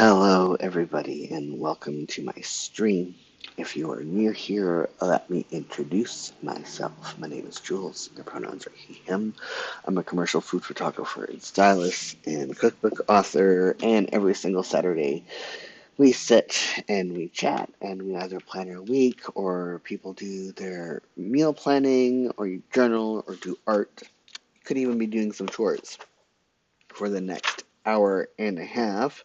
Hello, everybody, and welcome to my stream. If you are new here, let me introduce myself. My name is Jules. My pronouns are he, him. I'm a commercial food photographer and stylist and cookbook author, and every single Saturday we sit and we chat and we either plan our week or people do their meal planning or you journal or do art. Could even be doing some chores for the next hour and a half.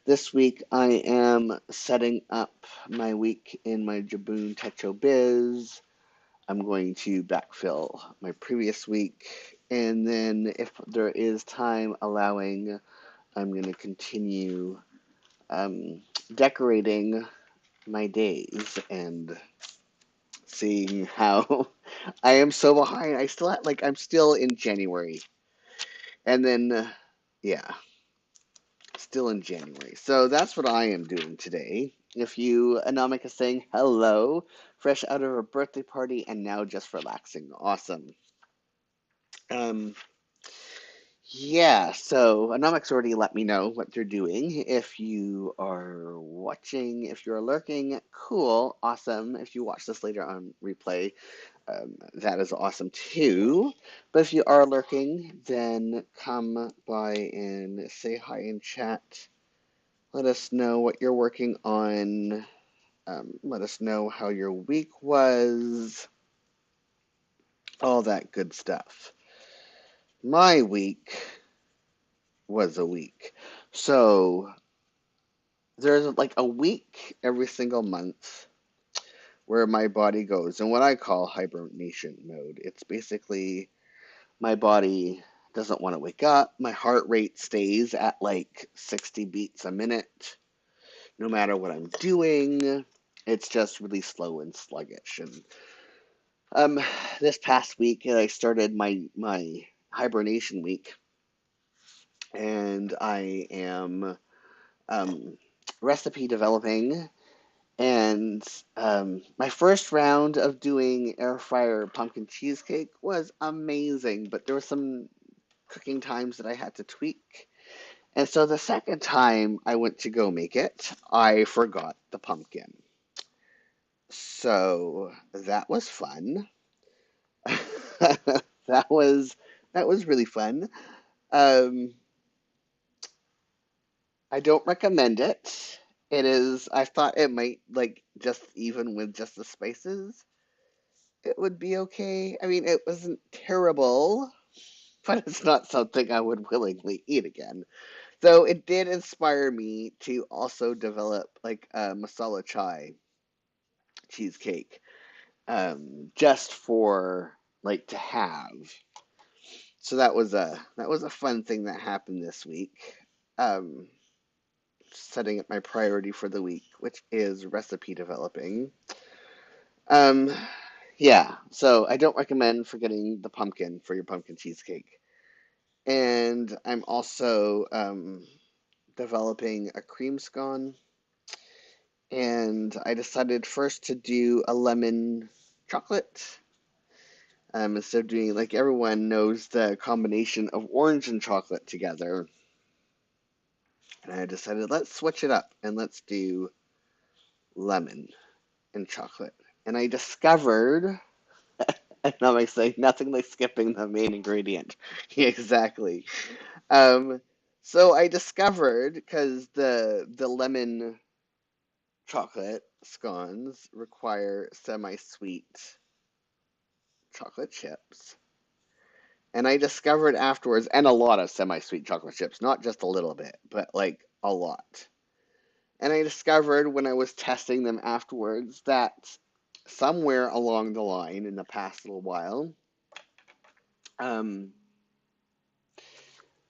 This week I am setting up my week in my Jibun Techo biz. I'm going to backfill my previous week, and then if there is time allowing, I'm going to continue decorating my days and seeing how I am so behind. I'm still in January, and then yeah, still in January. So that's what I am doing today. If you, Anomik is saying hello, fresh out of a birthday party and now just relaxing. Awesome. Um, yeah, so Anomik's already let me know what they're doing. If you are watching, if you're lurking, cool, awesome. If you watch this later on replay, that is awesome too. But if you are lurking, then come by and say hi in chat. Let us know what you're working on. Let us know how your week was. All that good stuff. My week was a week. So there's like a week every single month where my body goes in what I call hibernation mode. It's basically my body doesn't want to wake up. My heart rate stays at like 60 beats a minute. No matter what I'm doing, it's just really slow and sluggish. And um, this past week, I started my hibernation week, and I am um, recipe developing. And my first round of doing air fryer pumpkin cheesecake was amazing, but there were some cooking times that I had to tweak. And so the second time I went to go make it, I forgot the pumpkin. So that was fun. that was that was really fun. Um, I don't recommend it. It is. I thought it might like just even with just the spices, it would be okay. I mean, it wasn't terrible, but it's not something I would willingly eat again. Though it did inspire me to also develop like a masala chai cheesecake, just for like to have. So that was a fun thing that happened this week. Um, Setting up my priority for the week, which is recipe developing. Um, yeah, so I don't recommend forgetting the pumpkin for your pumpkin cheesecake. And I'm also developing a cream scone, and I decided first to do a lemon chocolate. Instead of doing like everyone knows the combination of orange and chocolate together. And I decided let's switch it up and let's do lemon and chocolate. And I discovered, and I'm like saying nothing like skipping the main ingredient. Exactly. Um, so I discovered because the lemon chocolate scones require semi-sweet chocolate chips. And I discovered afterwards, and a lot of semi-sweet chocolate chips, not just a little bit, but like a lot. And I discovered when I was testing them afterwards that somewhere along the line in the past little while, um,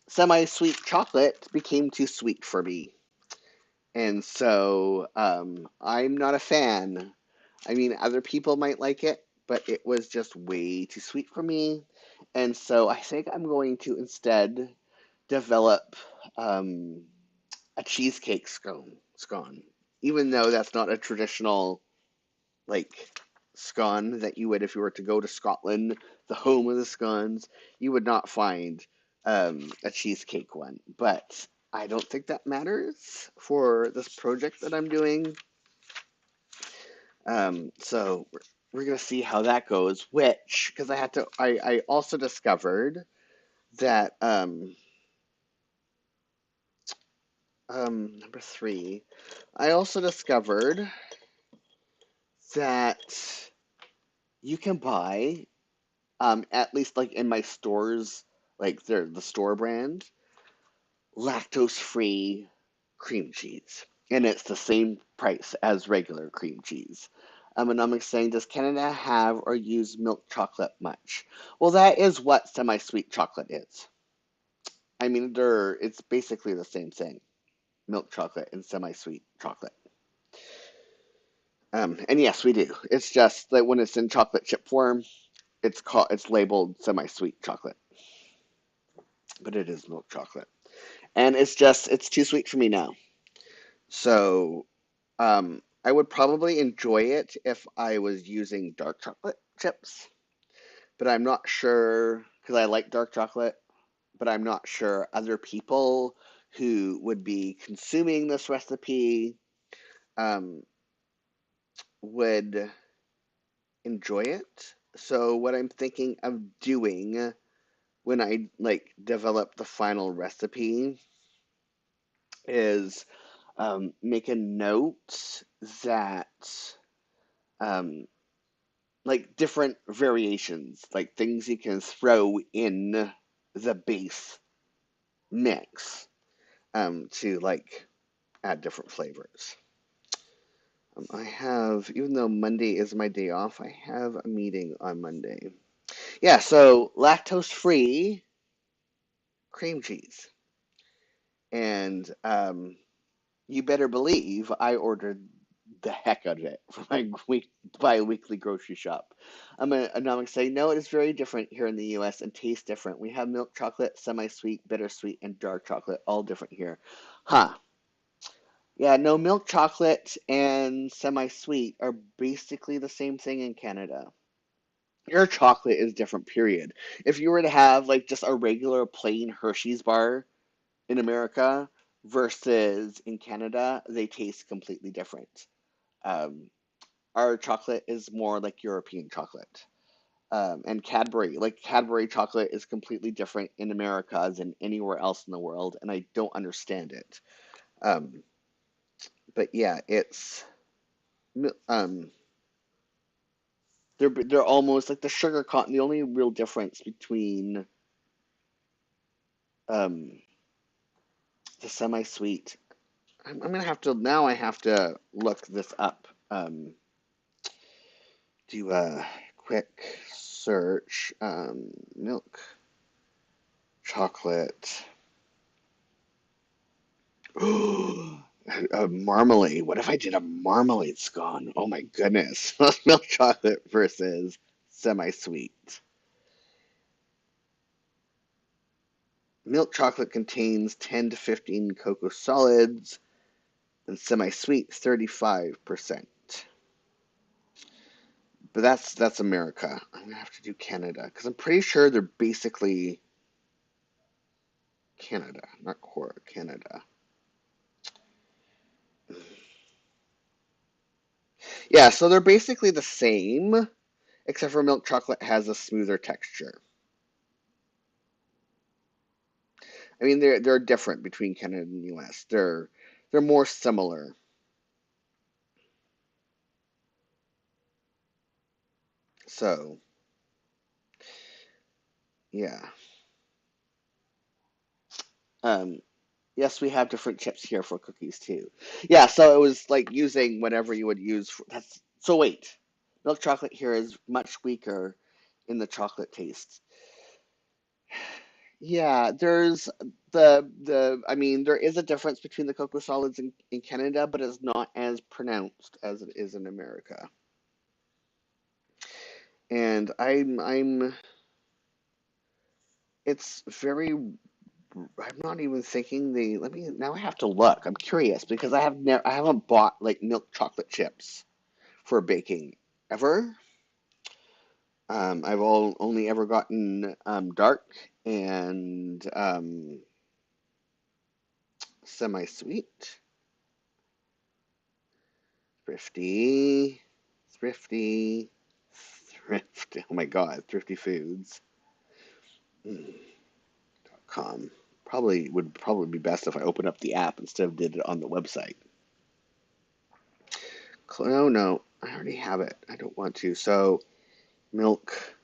semi-sweet chocolate became too sweet for me. And so I'm not a fan. I mean, other people might like it, but it was just way too sweet for me. And so I think I'm going to instead develop um, a cheesecake scone, even though that's not a traditional like scone that you would if you were to go to Scotland, the home of the scones, you would not find a cheesecake one. But I don't think that matters for this project that I'm doing. So we're gonna see how that goes. Which, because I also discovered that number three, I also discovered that you can buy at least like in my stores, like they're the store brand, lactose-free cream cheese, and it's the same price as regular cream cheese. And I'm saying, does Canada have or use milk chocolate much? Well, that is what semi-sweet chocolate is. I mean, it's basically the same thing, milk chocolate and semi-sweet chocolate. And yes, we do. It's just that when it's in chocolate chip form, it's labeled semi-sweet chocolate, but it is milk chocolate. And it's too sweet for me now. So I would probably enjoy it if I was using dark chocolate chips, but I'm not sure because I like dark chocolate, but I'm not sure other people who would be consuming this recipe um, would enjoy it. So what I'm thinking of doing when I like develop the final recipe is make a note that um, like different variations, like things you can throw in the base mix to like add different flavors. I have, even though Monday is my day off, I have a meeting on Monday. Yeah, so lactose free cream cheese. And you better believe I ordered the heck out of it for my bi-weekly grocery shop. I'm saying, no, it is very different here in the US and tastes different. We have milk chocolate, semi-sweet, bittersweet, and dark chocolate, all different here. Huh. Yeah, no, milk chocolate and semi-sweet are basically the same thing in Canada. Your chocolate is different, period. If you were to have like just a regular plain Hershey's bar in America versus in Canada, they taste completely different. Um, our chocolate is more like European chocolate. And Cadbury chocolate is completely different in America than anywhere else in the world, and I don't understand it. Um, but yeah, um, they're almost like the sugar content. The only real difference between um, the semi-sweet, I'm gonna have to now. I have to look this up. Do a quick search. Milk chocolate. A marmalade. What if I did a marmalade scone? Oh my goodness. Milk chocolate versus semi-sweet. Milk chocolate contains 10 to 15 cocoa solids and semi-sweet 35%. But that's America. I'm gonna have to do Canada because I'm pretty sure they're basically Canada, not core Canada. Yeah, so they're basically the same, except for milk chocolate has a smoother texture. I mean, they're different between Canada and the U.S. They're more similar. So yeah, um, yes, we have different chips here for cookies too. Yeah, so it was like using whatever you would use for that's. So wait, milk chocolate here is much weaker in the chocolate taste. Yeah, there's the I mean there is a difference between the cocoa solids in Canada, but it's not as pronounced as it is in America. And I'm it's very I'm not even thinking the let me now I have to look. I'm curious because I haven't bought like milk chocolate chips for baking ever. I've only ever gotten dark and semi-sweet, thrifty, thrifty, thrifty. Oh my God, Thrifty Foods. .com. Probably be best if I open up the app instead of did it on the website. No, no, I already have it. I don't want to. So milk,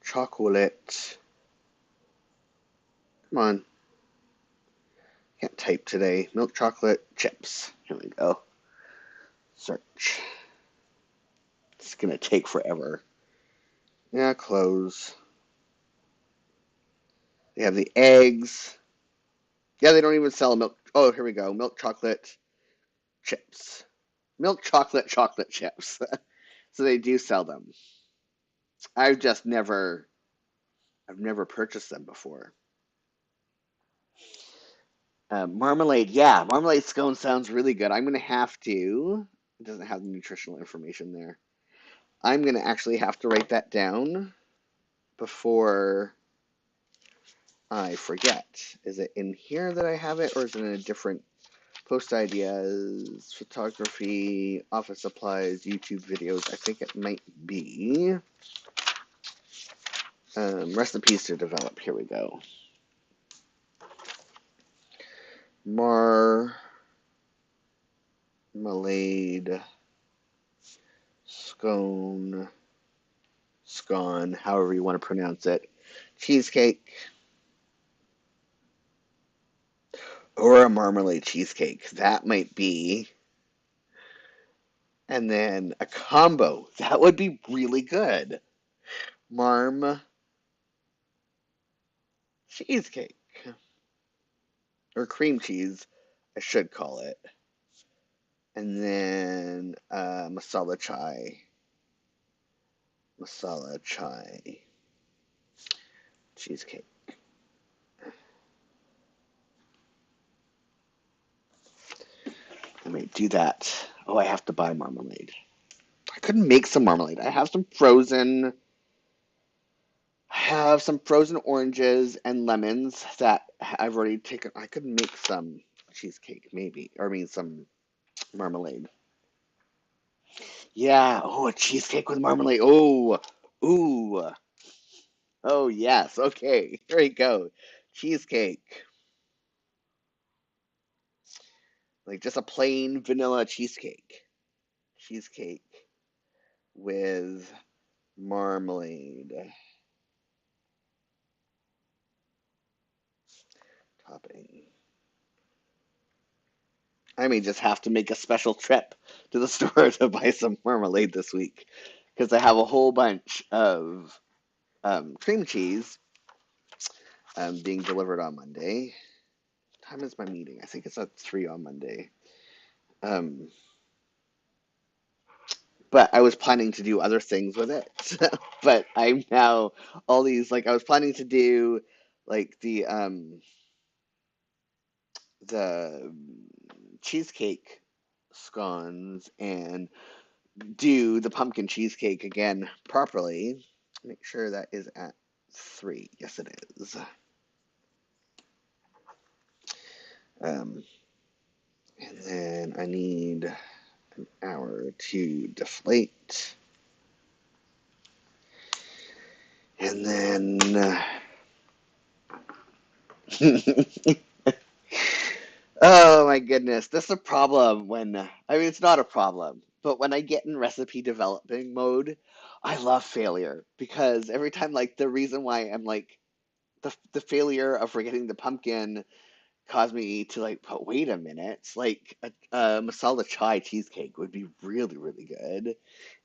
chocolate. Come on, can't type today. Milk chocolate chips. Here we go. Search. It's gonna take forever. Yeah, close. They have the eggs. Yeah, they don't even sell milk. Oh, here we go. Milk chocolate chips. Milk chocolate chips. So they do sell them. I've just I've never purchased them before. Marmalade, yeah, marmalade scone sounds really good. I'm gonna have to. It doesn't have the nutritional information there. I'm gonna actually have to write that down before I forget. Is it in here that I have it, or is it in a different post ideas, photography, office supplies, YouTube videos? I think it might be recipes to develop. Here we go. Marmalade, scone, however you want to pronounce it, cheesecake, or a marmalade cheesecake. That might be. And then a combo. That would be really good. Marm cheesecake. Or cream cheese, I should call it. And then masala chai. Masala chai cheesecake. I may do that. Oh, I have to buy marmalade. I could make some marmalade. I have some frozen. I have some frozen oranges and lemons that I've already taken. I could make some cheesecake, maybe, or I mean some marmalade. Yeah. Oh, a cheesecake with marmalade. Oh, ooh. Oh, yes. Okay. Here we go. Cheesecake. Like just a plain vanilla cheesecake. Cheesecake with marmalade topping. I may just have to make a special trip to the store to buy some marmalade this week because I have a whole bunch of cream cheese being delivered on Monday. What time is my meeting? I think it's at 3 on Monday. Um, but I was planning to do other things with it. But I'm now all these like I was planning to do like the cheesecake scones and do the pumpkin cheesecake again properly. Make sure that is at 3. Yes, it is. Um, and then I need an hour to deflate. And then, oh my goodness, this is a problem when, I mean, it's not a problem, but when I get in recipe developing mode, I love failure because every time, like, the reason why I'm like, the failure of forgetting the pumpkin caused me to like, but wait a minute, like a masala chai cheesecake would be really, really good.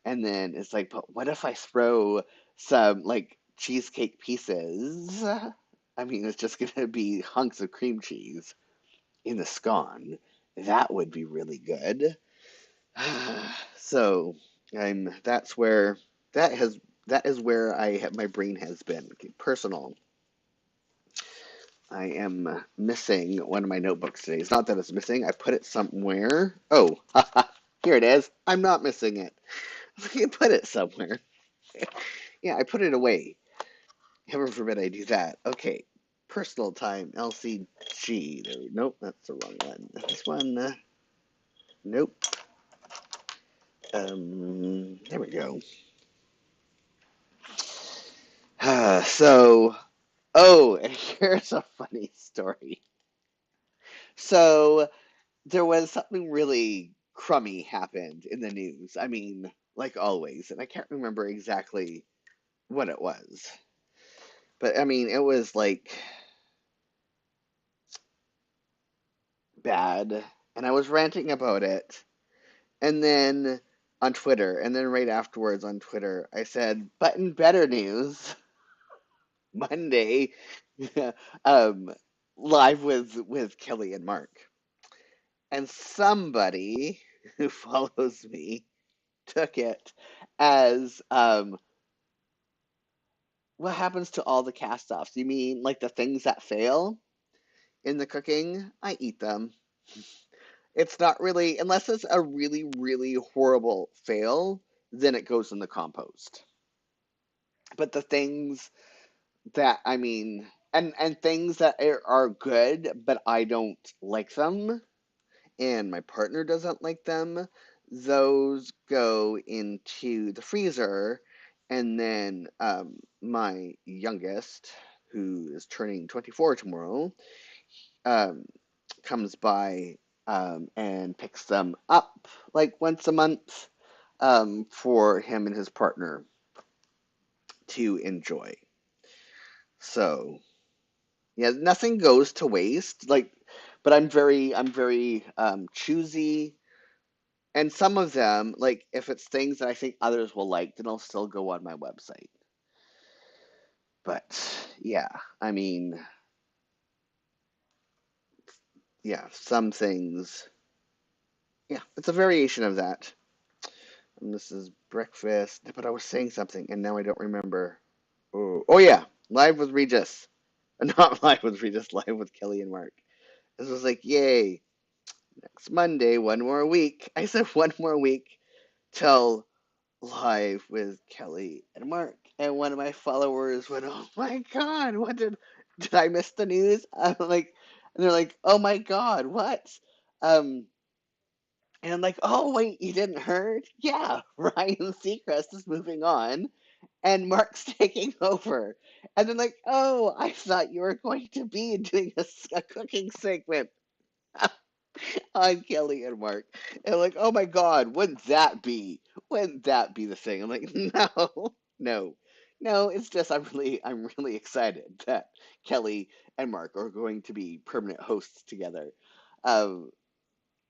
And then it's like, but what if I throw some like cheesecake pieces? I mean, it's just gonna be hunks of cream cheese in the scone. That would be really good. So that's where that has that is where I have my brain has been. Okay, personal. I am missing one of my notebooks today. It's not that it's missing. I put it somewhere. Oh, here it is. I'm not missing it. You put it somewhere. Yeah, I put it away. Heaven forbid I do that. Okay. personal time, LCG. Nope, that's the wrong one. This one, nope. There we go. So, oh, and here's a funny story. So, there was something really crummy happened in the news. I mean, like always, and I can't remember exactly what it was. But I mean, it was like bad, and I was ranting about it. And then on Twitter, and then right afterwards on Twitter, I said, "But in better news, Monday, um, live with Kelly and Mark." And somebody who follows me took it as what happens to all the cast-offs? You mean like the things that fail in the cooking? I eat them. It's not really, unless it's a really, really horrible fail, then it goes in the compost. But the things that, I mean, and things that are good, but I don't like them, and my partner doesn't like them, those go into the freezer, and then my youngest, who is turning 24 tomorrow, um, comes by and picks them up like once a month for him and his partner to enjoy. So yeah, nothing goes to waste. Like, but I'm very choosy. And some of them, like if it's things that I think others will like, then I'll still go on my website. But yeah, I mean, yeah, some things, yeah, it's a variation of that. And this is breakfast, but I was saying something and now I don't remember. Oh yeah, live with Regis. Not live with Regis, live with Kelly and Mark. This was like, yay, next Monday, one more week. I said one more week till live with Kelly and Mark. And one of my followers went, "Oh my God, what did I miss the news?" I'm like, and they're like, "Oh my God, what?" Um, and I'm like, "Oh wait, you didn't heard? Yeah, Ryan Seacrest is moving on, and Mark's taking over." And then like, "Oh, I thought you were going to be doing a cooking segment on Kelly and Mark." And like, "Oh my God, wouldn't that be the thing?" I'm like, "No, no, no. It's just I'm really excited that Kelly and Mark are going to be permanent hosts together." Um,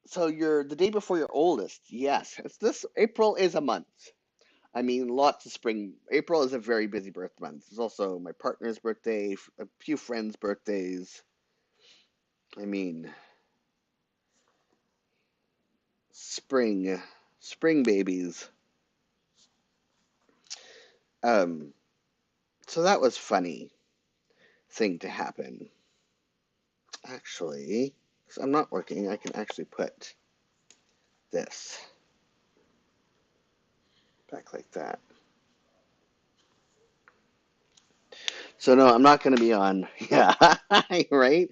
so you're the day before your oldest. Yes, it's this April is a month. I mean, lots of spring. April is a very busy birth month. It's also my partner's birthday, a few friends' birthdays. I mean, spring, spring babies. Um, so that was funny thing to happen. Actually, 'cause I'm not working, I can actually put this back like that. So no, I'm not going to be on. Yeah, right?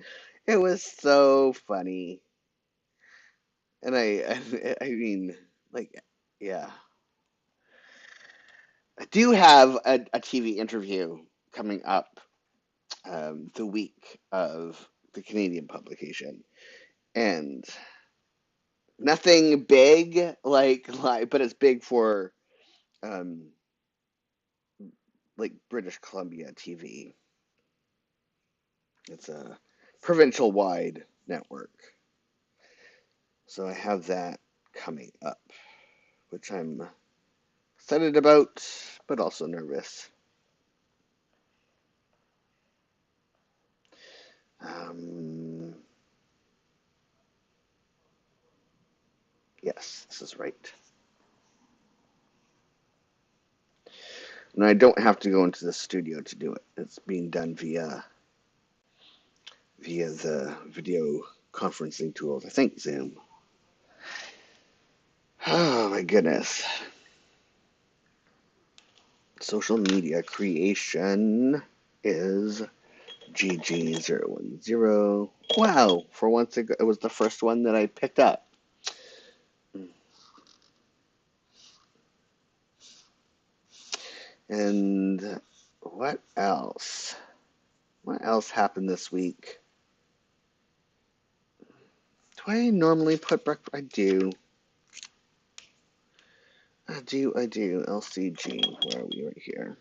It was so funny. And I mean, like, yeah. I do have a TV interview coming up the week of the Canadian publication. And nothing big like, but it's big for um, like British Columbia TV. It's a provincial wide network. So I have that coming up, which I'm excited about, but also nervous. Um, yes, this is right. And I don't have to go into the studio to do it. It's being done via the video conferencing tools. I think Zoom. Oh my goodness. Social media creation is GG010. Wow, for once it was the first one that I picked up. And what else? What else happened this week? Do I normally put breakfast? I do. I do. LCG. Where are we right here?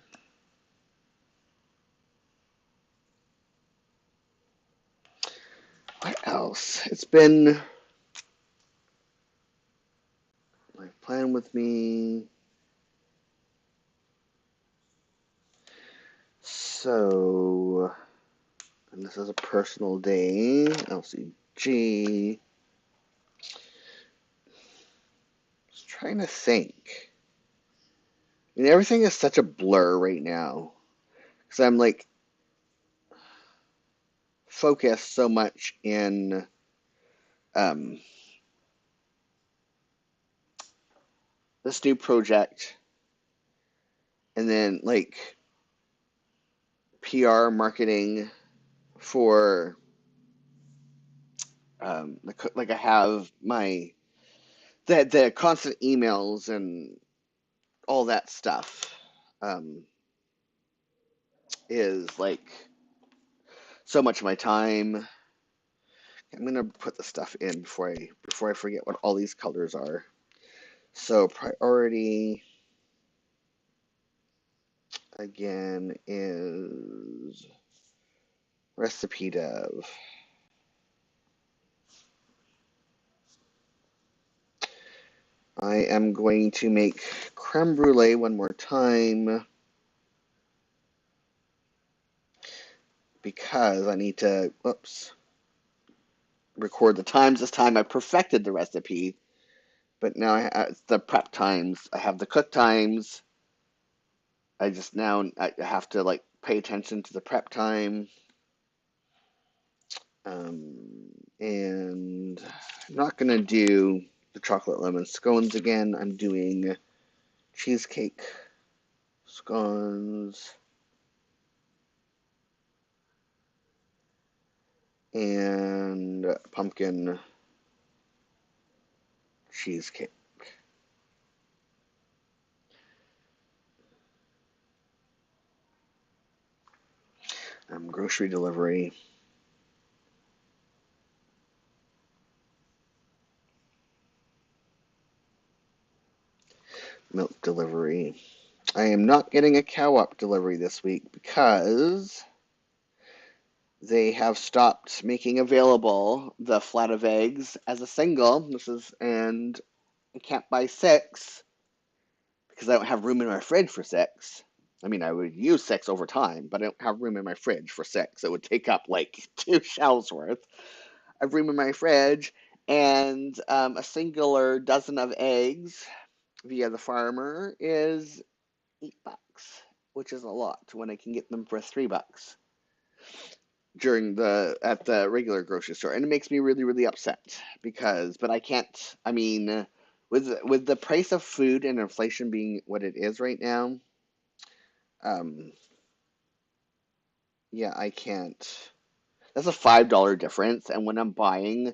What else? It's been like playing with me. So, and this is a personal day. LCG. Just trying to think. I mean, everything is such a blur right now. Because I'm like focused so much in um, this new project and then like PR marketing for like I have my the constant emails and all that stuff um, is like so much of my time. I'm gonna put the stuff in before I forget what all these colors are. So priority again is recipe dev. I am going to make creme brulee one more time because I need to, whoops, record the times. This time I perfected the recipe, but now the prep times. I have the cook times. I have to like pay attention to the prep time. And I'm not gonna do the chocolate lemon scones again. I'm doing cheesecake scones and pumpkin cheesecake. Grocery delivery. Milk delivery. I am not getting a cow up delivery this week because they have stopped making available the flat of eggs as a single. And I can't buy six because I don't have room in my fridge for six. I mean, I would use six over time, but I don't have room in my fridge for six. It would take up like two shelves worth of room in my fridge. And a singular dozen of eggs via the farmer is $8, which is a lot when I can get them for $3 at the regular grocery store, and it makes me really really upset because but I can't. I mean, with the price of food and inflation being what it is right now, um, yeah, I can't. That's a $5 difference, and when I'm buying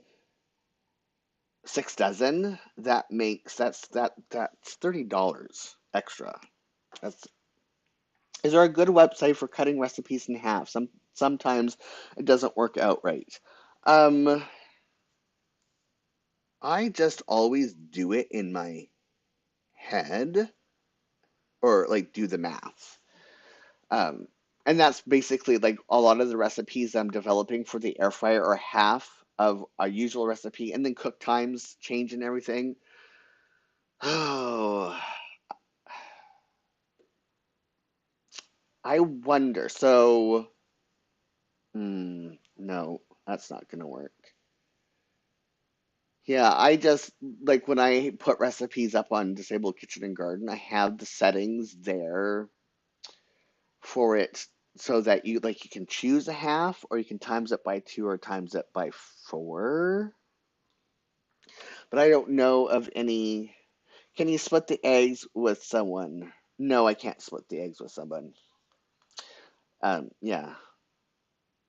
6 dozen, that's $30 extra. That's Is there a good website for cutting recipes in half? Sometimes it doesn't work out right. Um, I just always do it in my head or like do the math. Um, and that's basically like a lot of the recipes I'm developing for the air fryer are half of a usual recipe, and then cook times change and everything. Oh, I wonder. So, no, that's not gonna work. Yeah, I just like when I put recipes up on Disabled Kitchen and Garden, I have the settings there for it so that you can choose a half or you can times it by two or times it by four. But I don't know of any. Can you split the eggs with someone? No, I can't split the eggs with someone. Yeah.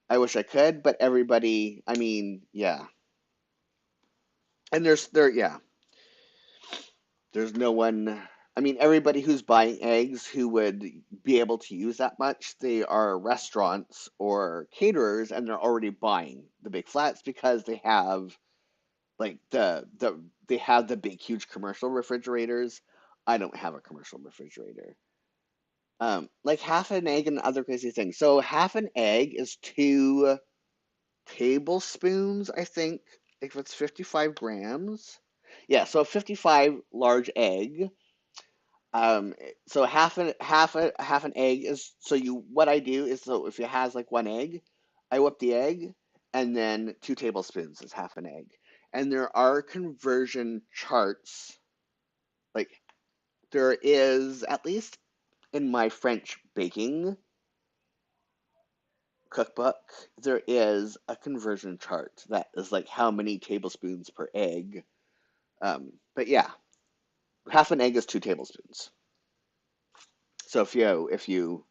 I wish I could, but everybody, I mean, yeah. And yeah, there's no one, I mean, everybody who's buying eggs who would be able to use that much, they are restaurants or caterers, and they're already buying the big flats because they have like they have the big huge commercial refrigerators. I don't have a commercial refrigerator. Like half an egg and other crazy things. So half an egg is 2 tablespoons, I think, if it's 55 grams. Yeah, so a 55 large egg. Um, so half an egg is so you what I do is so if it has like 1 egg, I whip the egg and then 2 tablespoons is half an egg. And there are conversion charts, like there is at least in my French baking cookbook, there is a conversion chart that is like how many tablespoons per egg. But yeah, half an egg is 2 tablespoons. So if you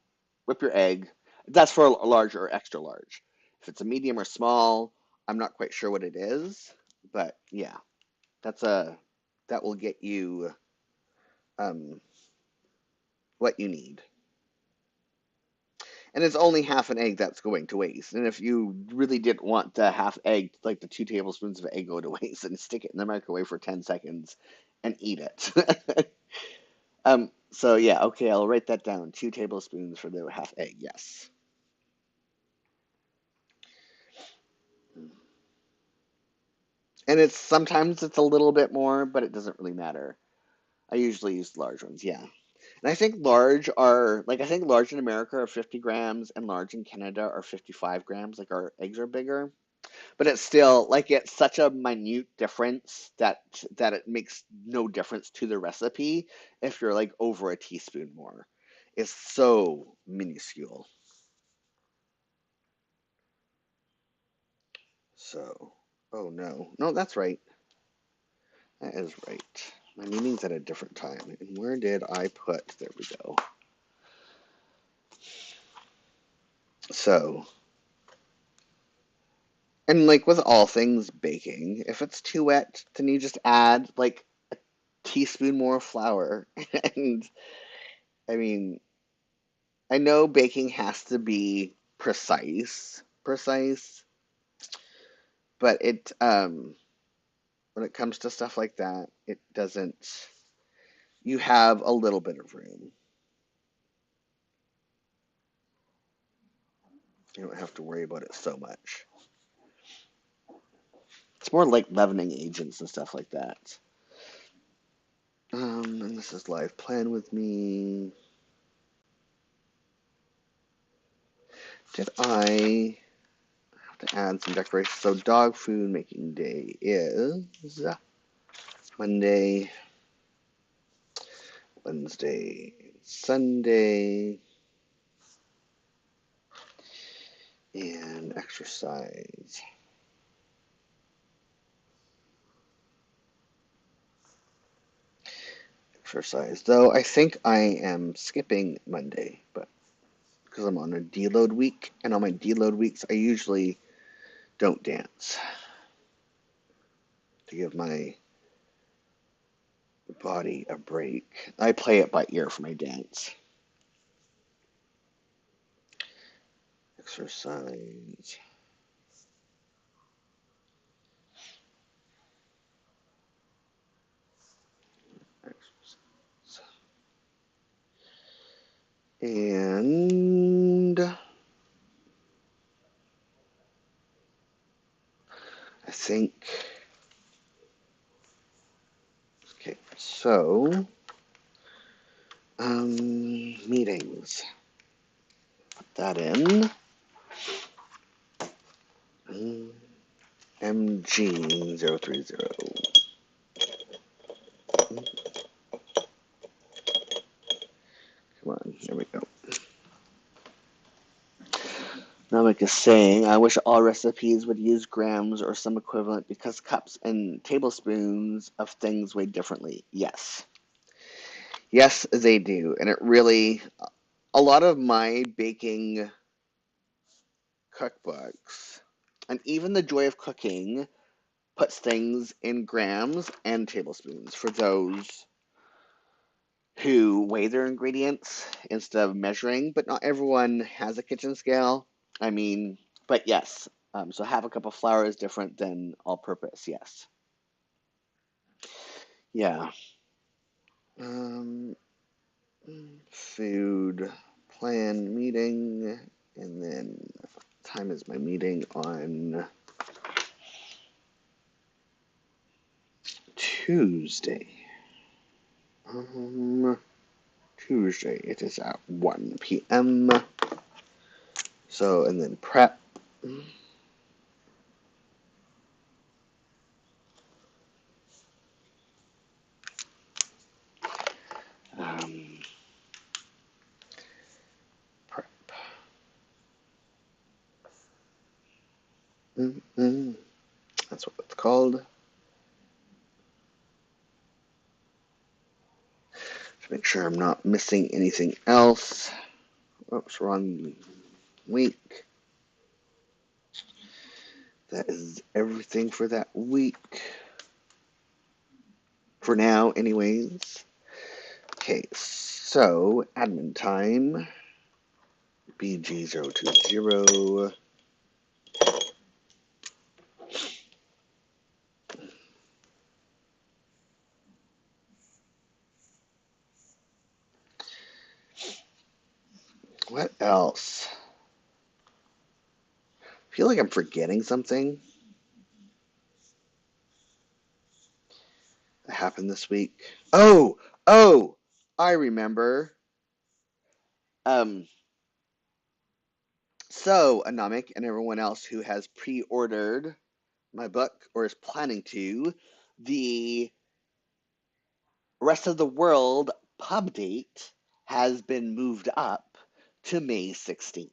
whip your egg, that's for a large or extra large. If it's a medium or small, I'm not quite sure what it is, but yeah, that's a that will get you um, what you need. And it's only half an egg that's going to waste. And if you really didn't want the half egg, like the 2 tablespoons of egg go to waste, then stick it in the microwave for 10 seconds and eat it. So yeah, okay, I'll write that down. 2 tablespoons for the half egg, yes. And it's sometimes it's a little bit more, but it doesn't really matter. I usually use large ones, yeah. And I think large are like I think large in America are 50 grams and large in Canada are 55 grams. Like our eggs are bigger. But it's still like it's such a minute difference that it makes no difference to the recipe if you're like over a teaspoon more. It's so minuscule. So, oh no. No, that's right. That is right. My meeting's at a different time. And where did I put? There we go. So, and like with all things baking, if it's too wet, then you just add like a teaspoon more flour. And I mean, I know baking has to be precise, but it when it comes to stuff like that, it doesn't. You have a little bit of room. You don't have to worry about it so much. It's more like leavening agents and stuff like that. And this is live. Plan with me. Did I have to add some decorations? So dog food making day is Monday, Wednesday, Sunday, and exercise. Exercise. Though I think I am skipping Monday, but because I'm on a deload week, and on my deload weeks, I usually don't dance to give my body a break. I play it by ear for my dance. Exercise. Exercise. And I think, okay, so, meetings. Put that in. MG030. Come on, here we go. Namek is saying, I wish all recipes would use grams or some equivalent because cups and tablespoons of things weigh differently. Yes. Yes, they do. And it really, a lot of my baking cookbooks. And even The Joy of Cooking puts things in grams and tablespoons for those who weigh their ingredients instead of measuring, but not everyone has a kitchen scale. I mean, but yes. So half a cup of flour is different than all purpose, yes. Yeah. Um, Food plan meeting, and then time is my meeting on Tuesday. Um, Tuesday, it is at 1 p.m. So, and then prep. Um, Prep. Mm-mm. That's what it's called. To make sure I'm not missing anything else. Oops, wrong week. That is everything for that week. For now, anyways. Okay, so admin time. BG020. What else? I feel like I'm forgetting something that happened this week. Oh, I remember. Um, so Anomic and everyone else who has pre-ordered my book or is planning to, the rest of the world pub date has been moved up to May 16th.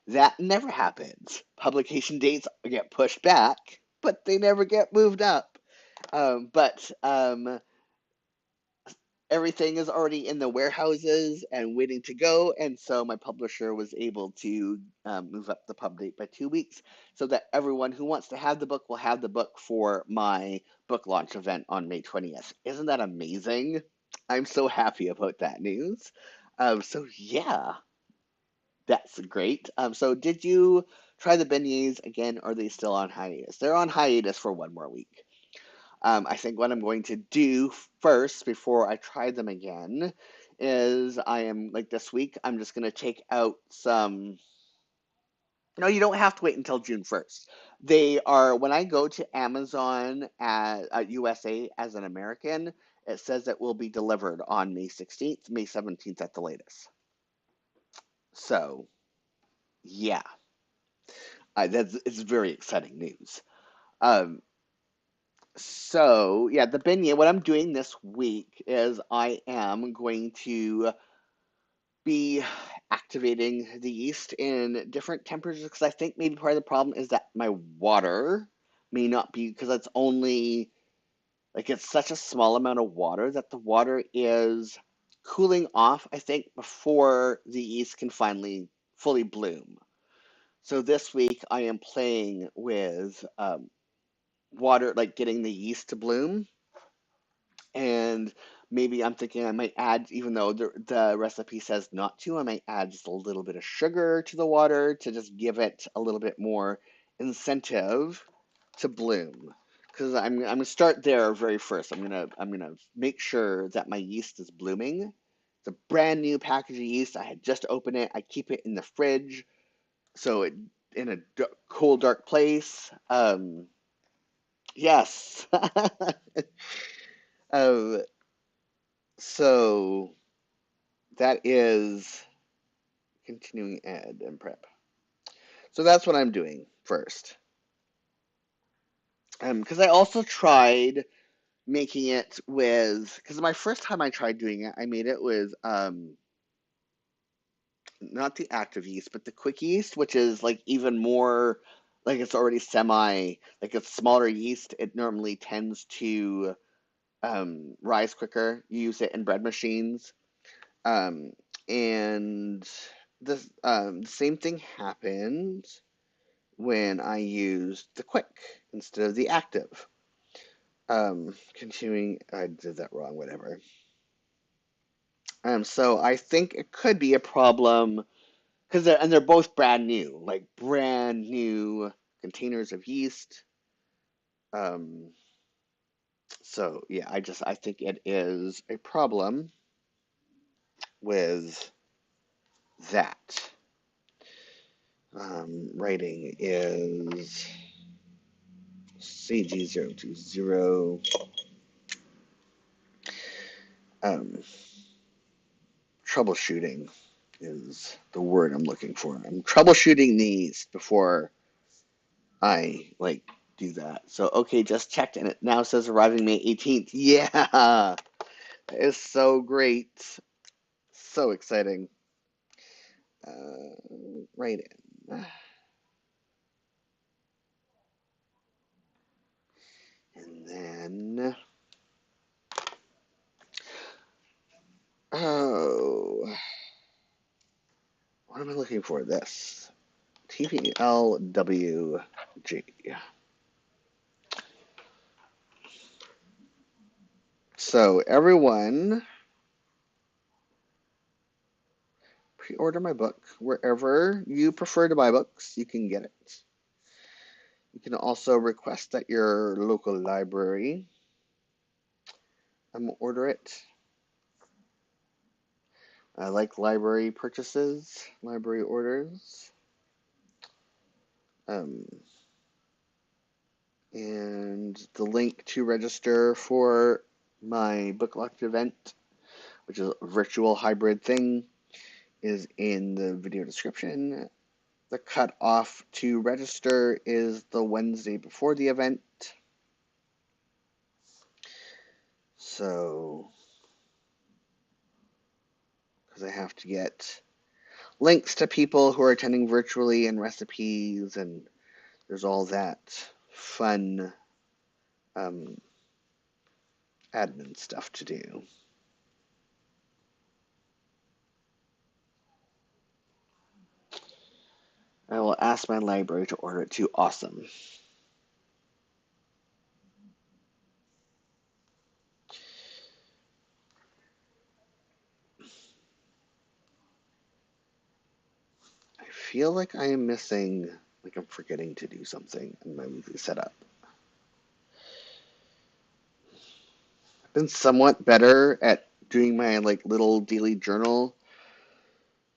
That never happens. Publication dates get pushed back, but they never get moved up. But everything is already in the warehouses and waiting to go, and so my publisher was able to move up the pub date by 2 weeks so that everyone who wants to have the book will have the book for my book launch event on May 20th. Isn't that amazing? I'm so happy about that news. So yeah, that's great. So did you try the beignets again, or are they still on hiatus? They're on hiatus for one more week. I think what I'm going to do first before I try them again is I am like this week, I'm just going to take out some. No, you don't have to wait until June 1st. They are, when I go to Amazon at USA as an American, it says it will be delivered on May 16th, May 17th at the latest. So, yeah, it's very exciting news. Um, So, yeah, the beignet, what I'm doing this week is I am going to be activating the yeast in different temperatures because I think maybe part of the problem is that my water may not be, because it's only like it's such a small amount of water that the water is cooling off, I think, before the yeast can finally fully bloom. So this week I am playing with water, like getting the yeast to bloom. And maybe I'm thinking I might add, even though the recipe says not to, I might add just a little bit of sugar to the water to just give it a little bit more incentive to bloom. Because I'm gonna start there very first. I'm gonna make sure that my yeast is blooming. It's a brand new package of yeast. I had just opened it. I keep it in the fridge, so it in a cool, dark place. Yes. uh, so that is continuing ed and prep. So that's what I'm doing first. Because I also tried making it with, because my first time I tried doing it, I made it with not the active yeast, but the quick yeast, which is like even more, like it's already semi, like it's smaller yeast. It normally tends to rise quicker. You use it in bread machines. Um, and the same thing happened. when I used the quick instead of the active. Continuing, I did that wrong, whatever. So I think it could be a problem because they're both brand new, like brand new containers of yeast. Um, so yeah, I think it is a problem with that. Writing is CG020. Um, Troubleshooting is the word I'm looking for. I'm troubleshooting these before I like do that. So okay, just checked and it now says arriving May 18th. Yeah, that is so great. So exciting. Right in. And then oh, what am I looking for? This TPLWG. So everyone pre-order my book wherever you prefer to buy books. You can get it. You can also request at your local library. Order it. I like library purchases, library orders. Um, and the link to register for my book launch event, which is a virtual hybrid thing, is in the video description. The cutoff to register is the Wednesday before the event. So, because I have to get links to people who are attending virtually and recipes, and there's all that fun um, admin stuff to do. I will ask my library to order it too. Awesome. I feel like I am missing, like I'm forgetting to do something in my weekly setup. I've been somewhat better at doing my like little daily journal,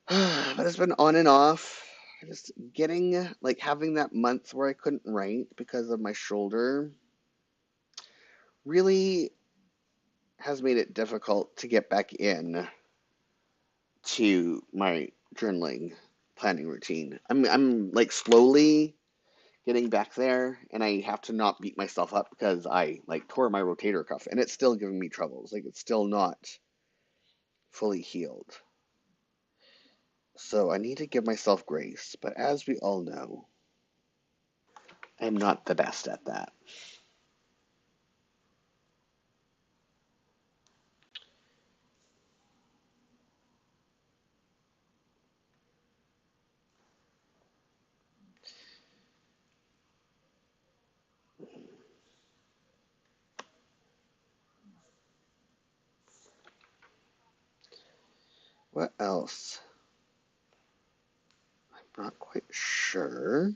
but it's been on and off. Just getting like having that month where I couldn't write because of my shoulder really has made it difficult to get back in to my journaling planning routine. I'm like slowly getting back there, and I have to not beat myself up because I like tore my rotator cuff and it's still giving me troubles. Like it's still not fully healed. So I need to give myself grace, but as we all know, I'm not the best at that. What else? I'm not quite sure.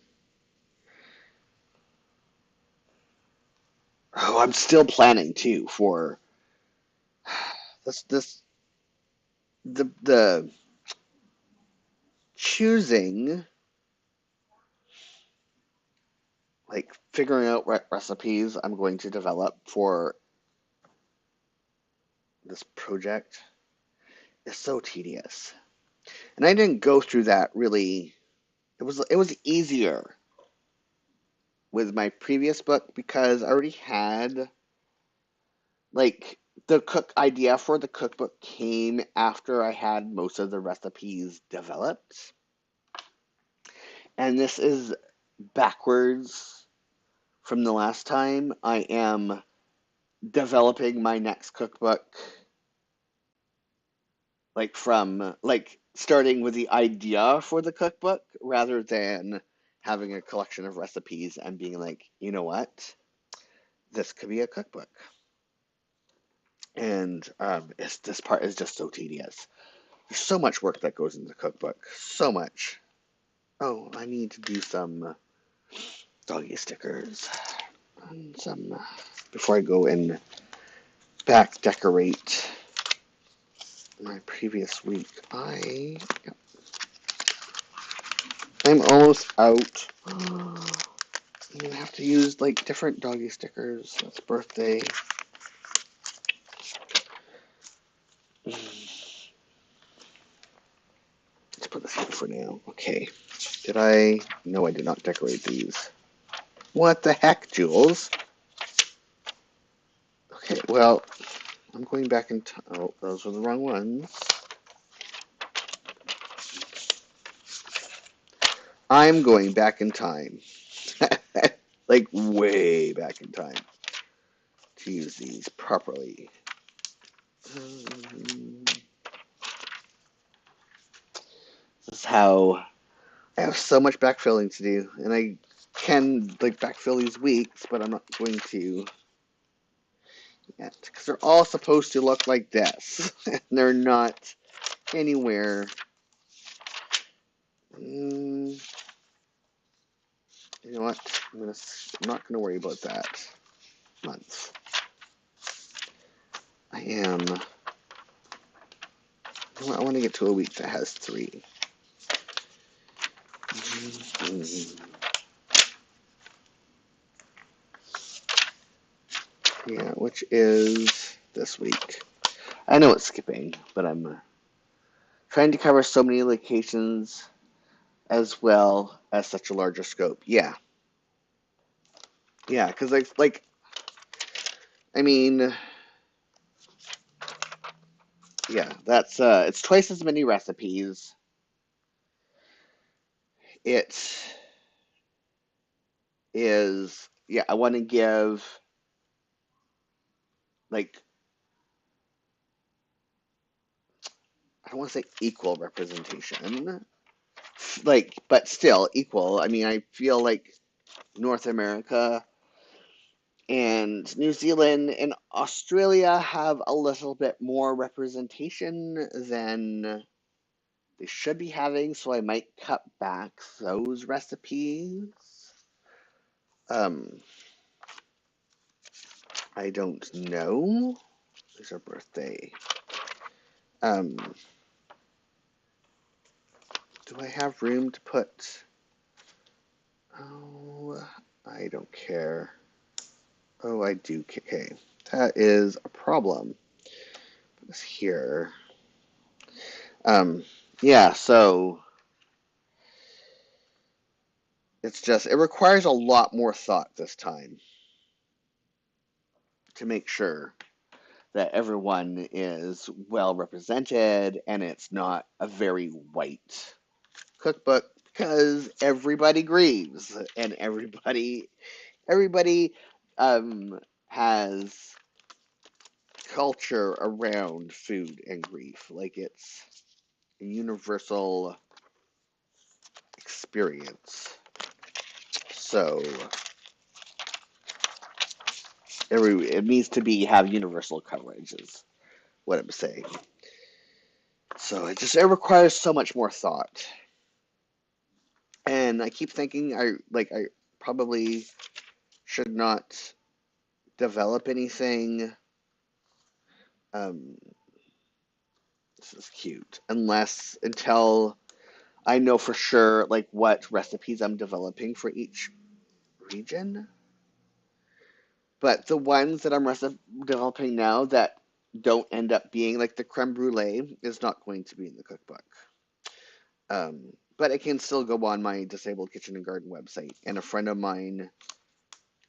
Oh, I'm still planning too for this the choosing, like figuring out what recipes I'm going to develop for this project is so tedious. And I didn't go through that really. It was easier with my previous book because I already had like the cook idea for the cookbook came after I had most of the recipes developed. And this is backwards from the last time. I am developing my next cookbook like from like starting with the idea for the cookbook rather than having a collection of recipes and being like, you know what, this could be a cookbook. And this part is just so tedious. There's so much work that goes into the cookbook. So much. Oh, I need to do some doggy stickers. And some before I go and back decorate my previous week. I'm almost out. I'm gonna have to use like different doggy stickers. That's birthday. Let's put this here for now. Okay. Did I? No, I did not decorate these. What the heck, Jules? Okay, well, I'm going back in time. Oh, those were the wrong ones. I'm going back in time. Like, way back in time. To use these properly. This is how I have so much backfilling to do, and I can like backfill these weeks, but I'm not going to yet because they're all supposed to look like this, and they're not anywhere. You know what? I'm not gonna worry about that month. I am. I want to get to a week that has 3. Yeah, which is this week. I know it's skipping, but I'm trying to cover so many locations as well as such a larger scope. Yeah, yeah, because I mean, yeah, that's it's twice as many recipes. It is, yeah, I want to give like I don't want to say equal representation, like, but still equal. I mean, I feel like North America and New Zealand and Australia have a little bit more representation than they should be having, so I might cut back those recipes. Um, I don't know. There's our birthday. Um, do I have room to put? Oh, I don't care. Oh, I do. Okay, that is a problem. Put this here. Yeah. So it requires a lot more thought this time to make sure that everyone is well represented and it's not a very white cookbook because everybody grieves and everybody has culture around food and grief. Like it's a universal experience. So it needs to have universal coverage is what I'm saying. So it requires so much more thought. And I keep thinking I probably should not develop anything. Um, this is cute. Until I know for sure like what recipes I'm developing for each region. But the ones that I'm developing now that don't end up being like the creme brulee is not going to be in the cookbook. But it can still go on my Disabled Kitchen and Garden website. And a friend of mine,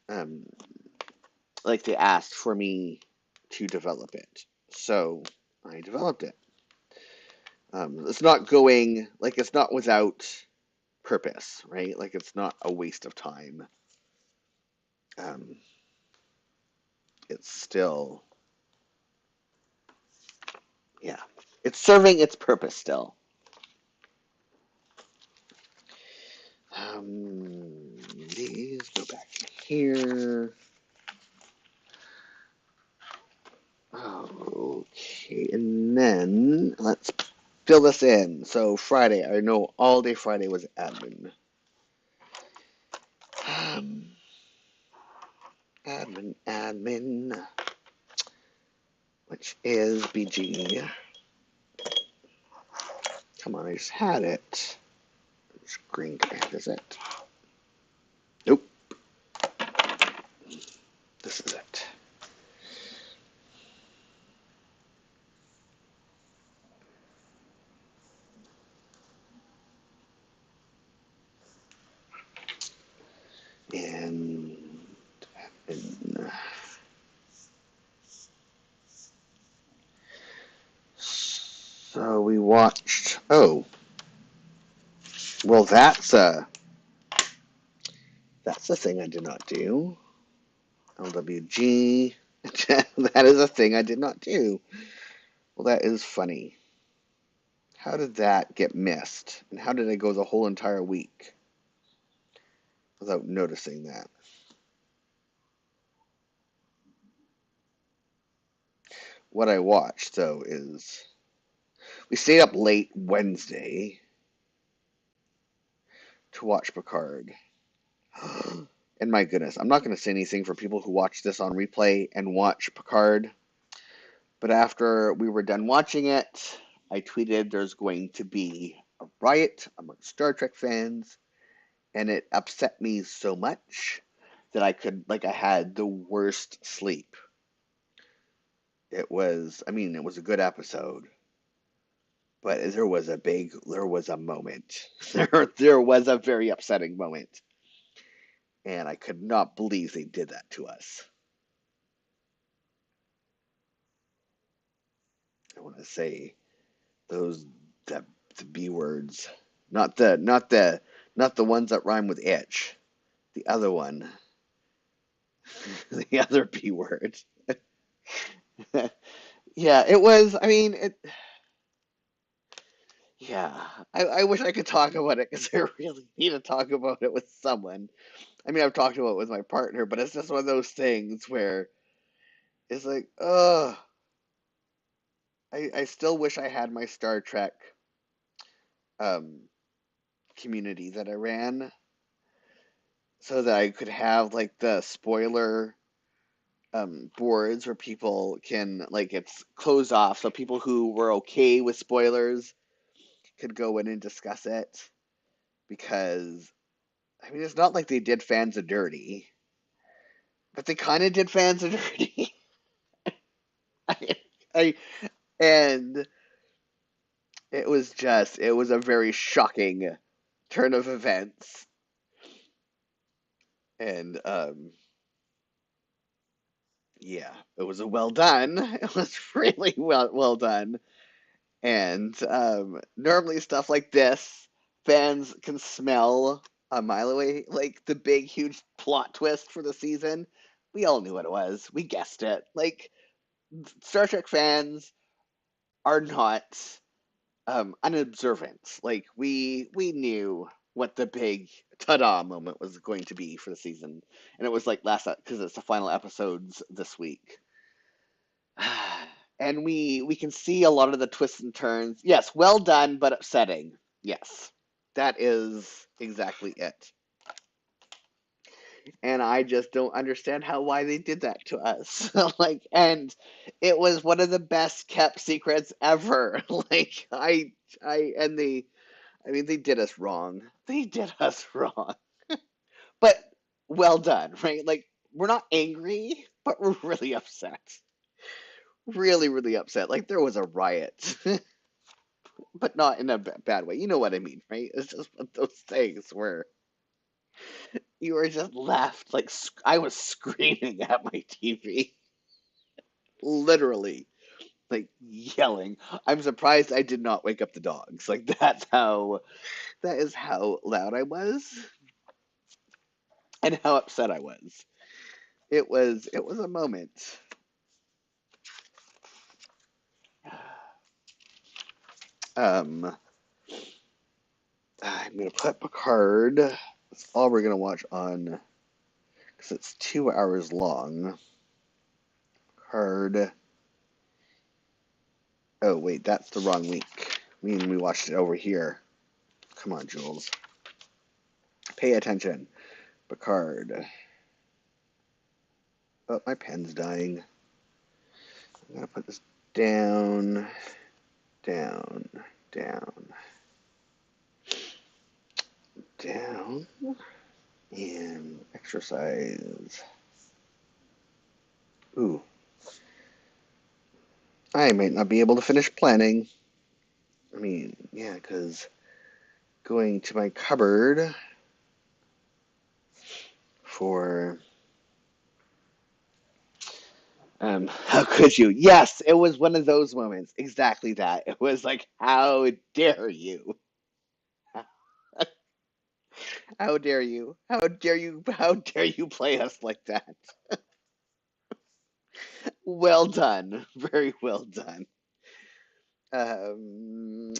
um, like they asked for me to develop it, so I developed it. It's not going like it's not without purpose, right? Like it's not a waste of time. Um, it's still, yeah, it's serving its purpose still. here. Okay, and then let's fill this in. So Friday, I know all day Friday was admin. Um, admin, which is BG. Come on, I just had it. Green command, is it? Nope, this is it. And so we watched. Oh, well, that's the thing I did not do. LWG. That is a thing I did not do. Well, that is funny. How did that get missed? And how did I go the whole entire week without noticing that? What I watched, though, is we stayed up late Wednesday to watch Picard. And my goodness, I'm not going to say anything for people who watch this on replay and watch Picard. But after we were done watching it, I tweeted there's going to be a riot among Star Trek fans. And it upset me so much that I had the worst sleep. It was a good episode, but there was a moment. There was a very upsetting moment. And I could not believe they did that to us. I want to say those the, the B words, not the ones that rhyme with itch. The other one, the other B word. Yeah, it was. Yeah, I wish I could talk about it because I really need to talk about it with someone. I've talked about it with my partner, but it's just one of those things where it's like, ugh. I still wish I had my Star Trek um, community that I ran so that I could have like the spoiler boards where people can it's closed off, so people who were okay with spoilers could go in and discuss it because it's not like they did fans of dirty, but they kind of did fans of dirty. I, I and it was a very shocking turn of events, and yeah, it was a well done. It was really well done. And normally stuff like this, fans can smell a mile away, like the big, huge plot twist for the season. We all knew what it was. We guessed it. Like Star Trek fans are not unobservant. Like we knew what the big ta-da moment was going to be for the season, and it was like last because it's the final episodes this week. And we can see a lot of the twists and turns. Yes, well done, but upsetting. Yes, that is exactly it. And I just don't understand why they did that to us. And it was one of the best kept secrets ever. They did us wrong. They did us wrong. But well done, right? Like we're not angry, but we're really upset. Really, really upset. Like there was a riot. But not in a bad way. You know what I mean, right? It's just one of those things where you were just left like I was screaming at my TV, literally, like yelling. I'm surprised I did not wake up the dogs. Like that is how loud I was and how upset I was. It was a moment. Um, I'm gonna put Picard. That's all we're gonna watch on because it's 2 hours long. Card. Oh, wait, that's the wrong week. We watched it over here. Come on, Jules. Pay attention. Picard. Oh, my pen's dying. I'm going to put this down, down, down, down, and exercise. Ooh. I might not be able to finish planning. I mean, yeah, because going to my cupboard for how could you? Yes, it was one of those moments. Exactly that. It was like, how dare you? How dare you? How dare you? How dare you play us like that? Well done. Very well done.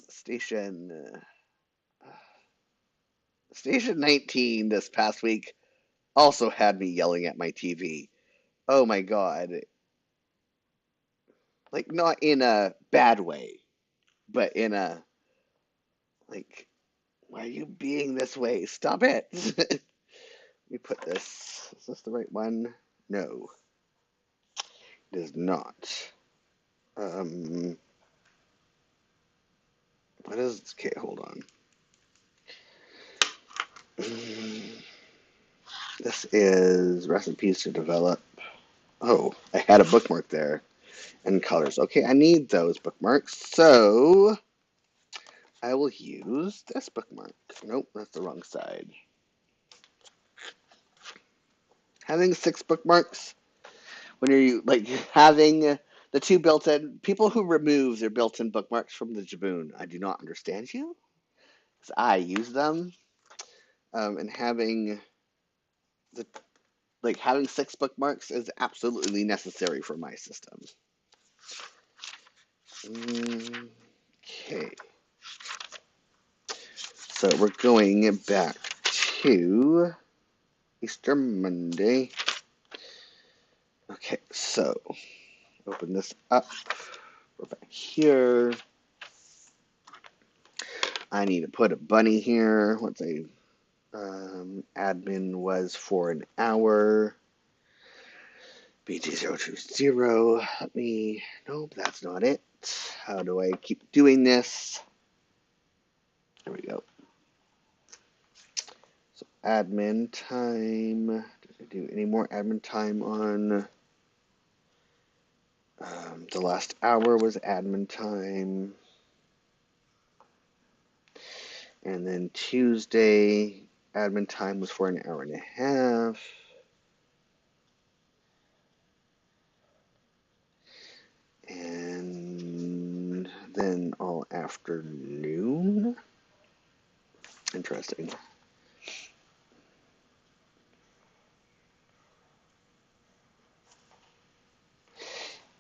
Station Station 19 this past week also had me yelling at my TV. Oh my God. Like, not in a bad way, but in a, like, why are you being this way? Stop it. Let me put this. Is this the right one? No, it is not. Um, what is, okay, hold on. This is recipes to develop. Oh, I had a bookmark there and colors. Okay, I need those bookmarks, so I will use this bookmark. Nope, that's the wrong side. Having 6 bookmarks when you're like having the 2 built-in people who remove their built-in bookmarks from the Jibun. I do not understand you, because I use them, and the having 6 bookmarks is absolutely necessary for my system. Okay, so we're going back to Easter Monday. Okay, so open this up. We're back here. I need to put a bunny here. Once I admin was for an hour. BT020. Let me. Nope, that's not it. How do I keep doing this? There we go. So admin time. Did I do any more admin time on? The last hour was admin time. And then Tuesday, admin time was for an hour and a half. And then all afternoon. Interesting.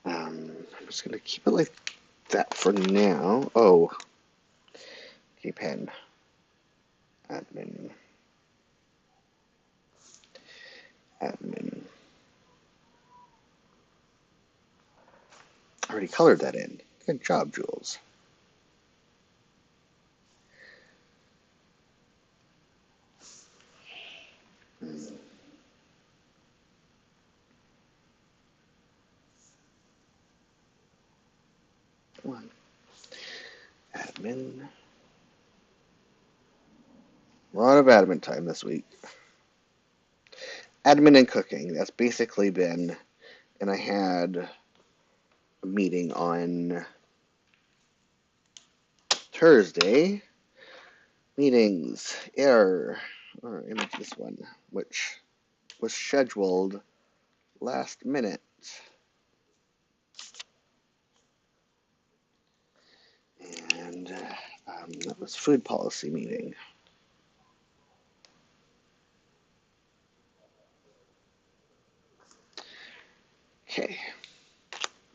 I'm just going to keep it like that for now. Oh, okay, pen. Admin. Admin. I already colored that in. Good job, Jules. Come on. Admin. A lot of admin time this week. Admin and cooking. That's basically been, and I had a meeting on Thursday. Meetings, error, or image this one, which was scheduled last minute. And that was food policy meeting. Okay,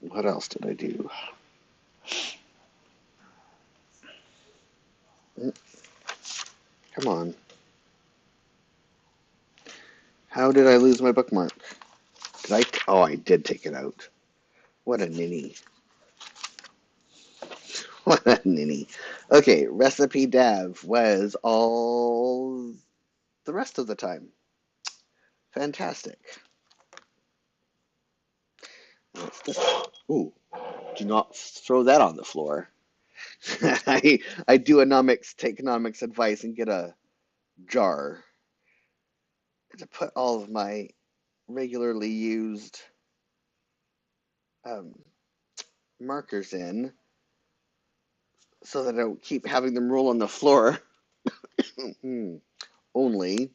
what else did I do? Come on. How How did I lose my bookmark? Did I? Oh, I did take it out. What a ninny. What a ninny. Okay, recipe dev was all the rest of the time. Fantastic. What's this? Ooh, do not throw that on the floor. I do take economics advice and get a jar to put all of my regularly used um, markers in so that I don't keep having them roll on the floor. Only,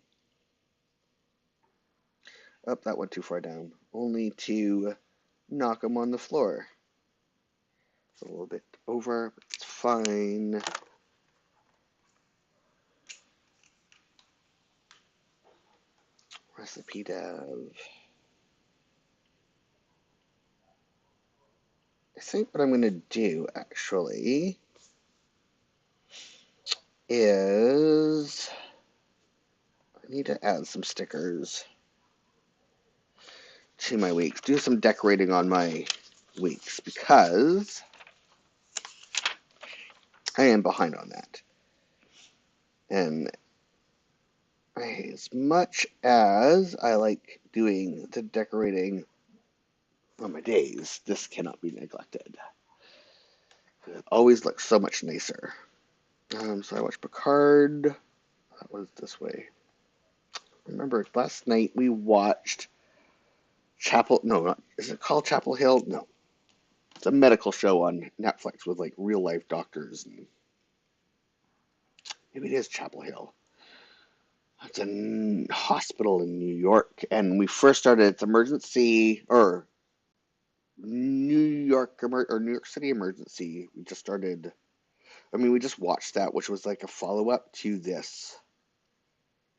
oh, that went too far down. Only to knock them on the floor. It's a little bit over, but it's fine. Recipe dev. I think what I'm going to do, actually, is I need to add some stickers to my weeks. Do some decorating on my weeks because I am behind on that. And as much as I like doing the decorating on my days, this cannot be neglected. It always looks so much nicer. So I watched Picard. That was this way. Remember, last night we watched Chapel. No, not, is it called Chapel Hill? No, it's a medical show on Netflix with like real life doctors. And maybe it is Chapel Hill. It's a hospital in New York, and we first started its emergency or New York City emergency. We just started. I mean, we just watched that, which was like a follow up to this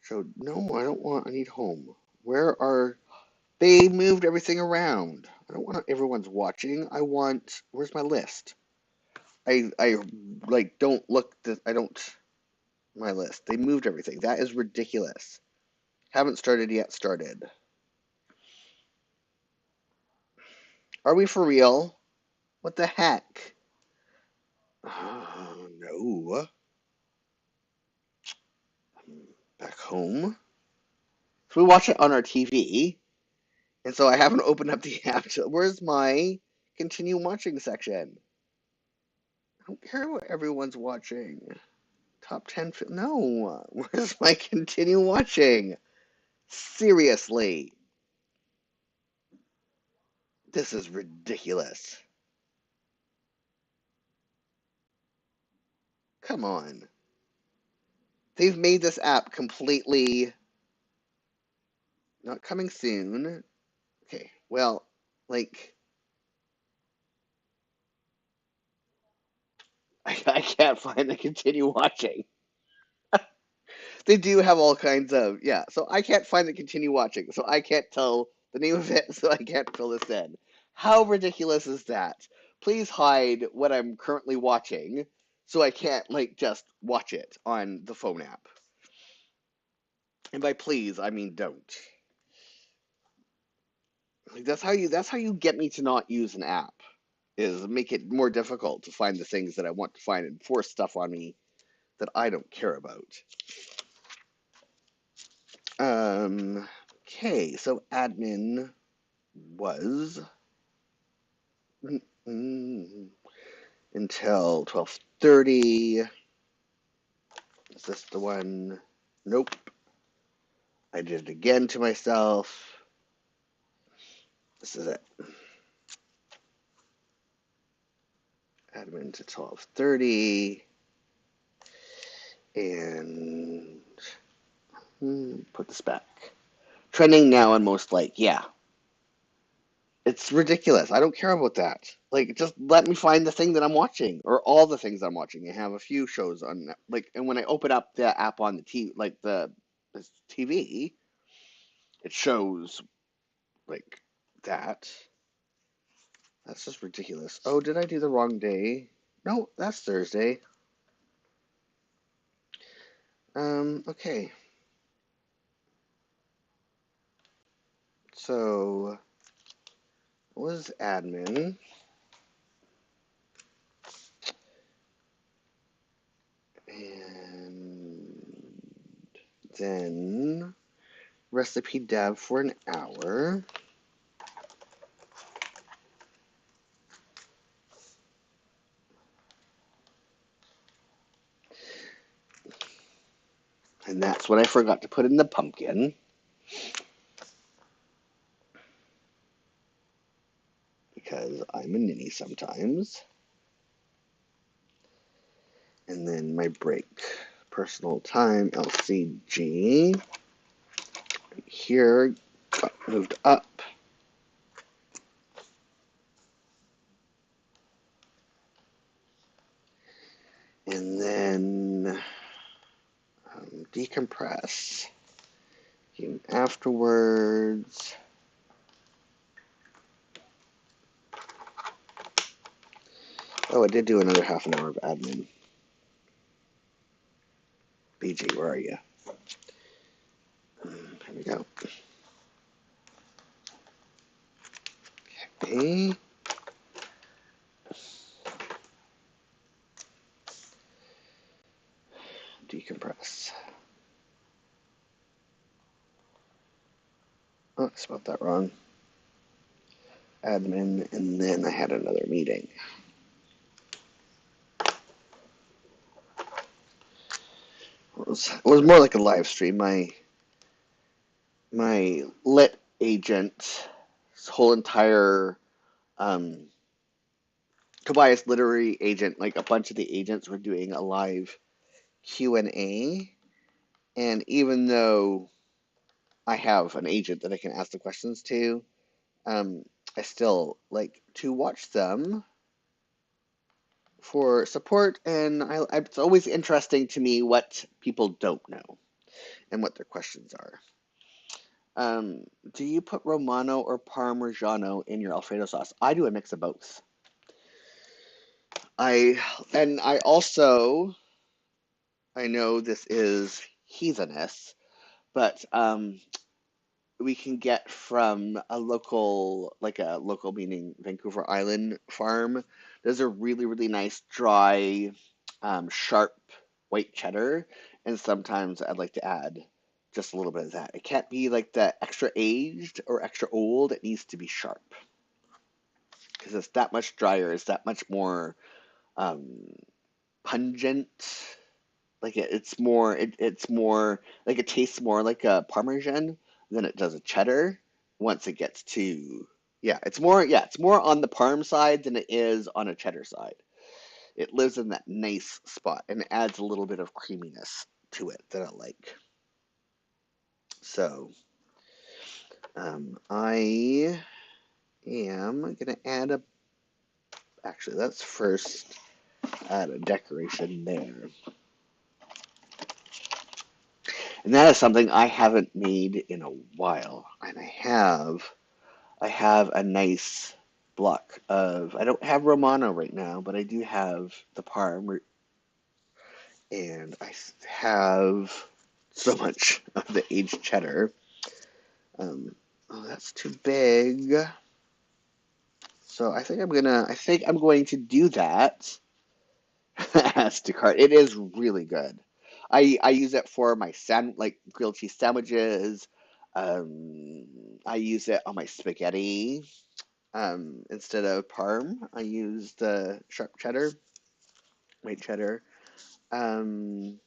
show. No, I don't want. I need home. Where are they? Moved everything around. I don't want everyone's watching. I want. Where's my list? I like don't look. I don't. My list. They moved everything. That is ridiculous. Haven't started yet. Started. Are we for real? What the heck? No. Back home. So we watch it on our TV, and so I haven't opened up the app. Where's my continue watching section? I don't care what everyone's watching. Top 10. No. Where's my continue watching? Seriously. This is ridiculous. Come on. They've made this app completely not coming soon. Okay, well, like, I can't find the continue watching. They do have all kinds of, yeah, so I can't find the continue watching, so I can't tell the name of it, so I can't fill this in. How ridiculous is that? Please hide what I'm currently watching so I can't, like, just watch it on the phone app. And by please, I mean don't. Like, that's how you get me to not use an app, is make it more difficult to find the things that I want to find and force stuff on me that I don't care about. Okay, so admin was until 12:30. Is this the one? Nope. I did it again to myself. This is it. Admin to 12:30. And put this back. Trending now and most like, yeah. It's ridiculous. I don't care about that. Like, just let me find the thing that I'm watching, or all the things I'm watching. I have a few shows on, like, and when I open up the app on the TV, like the TV, it shows like that. That's just ridiculous. Oh, did I do the wrong day? No, that's Thursday. Okay. So was admin, and then recipe dev for an hour. And that's what I forgot to put in the pumpkin. Because I'm a ninny sometimes. And then my break. Personal time, LCG. Here, got moved up. And then decompress. Came afterwards. Oh, I did do another half an hour of admin. BG, where are you? Here we go. Okay. Decompress. Oh, I spelled that wrong. Admin, and then I had another meeting. It was more like a live stream. My lit agent, his whole entire Tobias literary agent, like a bunch of the agents were doing a live Q&A, and even though I have an agent that I can ask the questions to, I still like to watch them for support, and it's always interesting to me what people don't know and what their questions are. Do you put Romano or Parmigiano in your Alfredo sauce? I do a mix of both. I also, I know this is heathenish, but we can get from a local meaning Vancouver Island farm. There's a really, really nice dry, sharp white cheddar, and sometimes I'd like to add just a little bit of that. It can't be like the extra aged or extra old. It needs to be sharp because it's that much drier. It's that much more um, pungent. Like it's more like it tastes more like a Parmesan than it does a cheddar once it gets to it's more on the Parm side than it is on a cheddar side. It lives in that nice spot and adds a little bit of creaminess to it that I like. So I am gonna add a actually let's first add a decoration there. And that is something I haven't made in a while. And I have a nice block of I don't have Romano right now, but I do have the Parm, and I have so much of the aged cheddar. Oh, that's too big. So I think I'm going to do that as to cart. It is really good. I use it for my like grilled cheese sandwiches. Um, I use it on my spaghetti. Instead of Parm, I use the sharp cheddar, white cheddar. Um,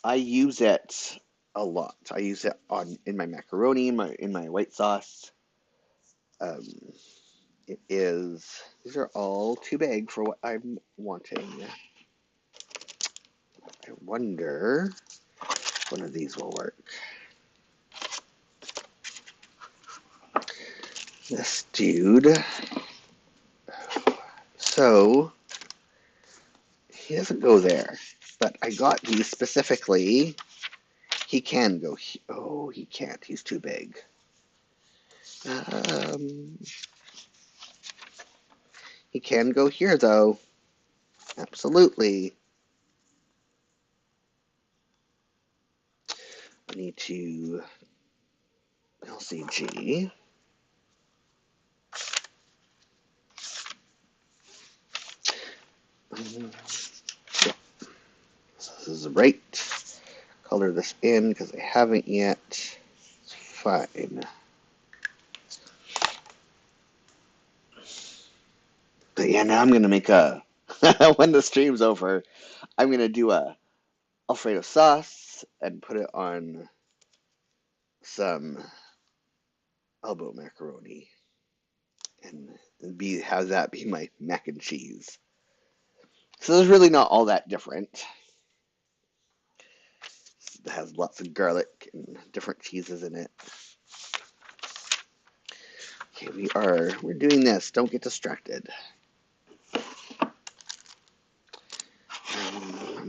I use it a lot. I use it on in my macaroni, in my white sauce. Um, it is. These are all too big for what I'm wanting. I wonder if one of these will work. This dude. So he doesn't go there, but I got these specifically. He can go. Oh, he can't. He's too big. Um, he can go here though. Absolutely. I need to. LCG. So this is the right color this in because I haven't yet. It's fine. But yeah, now I'm gonna make a when the stream's over, I'm gonna do a Alfredo sauce and put it on some elbow macaroni and have that be my mac and cheese. So there's really not all that different. It has lots of garlic and different cheeses in it. Okay, we're doing this. Don't get distracted.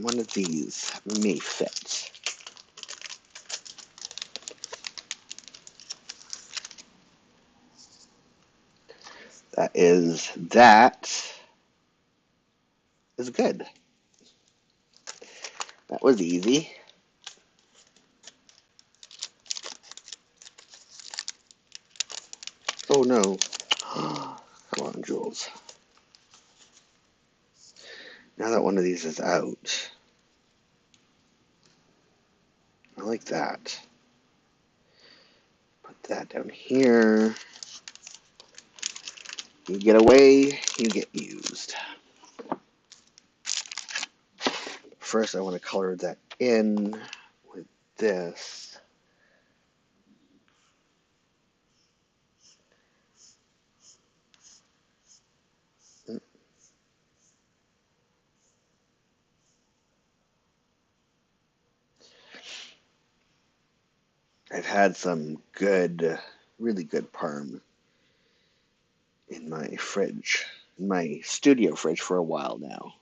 One of these may fit. That is good. That was easy. Oh no. Come on, Jules. Now that one of these is out, I like that. Put that down here. You get away, you get used. First, I want to color that in with this. I've had some good, really good parm in my fridge, in my studio fridge for a while now,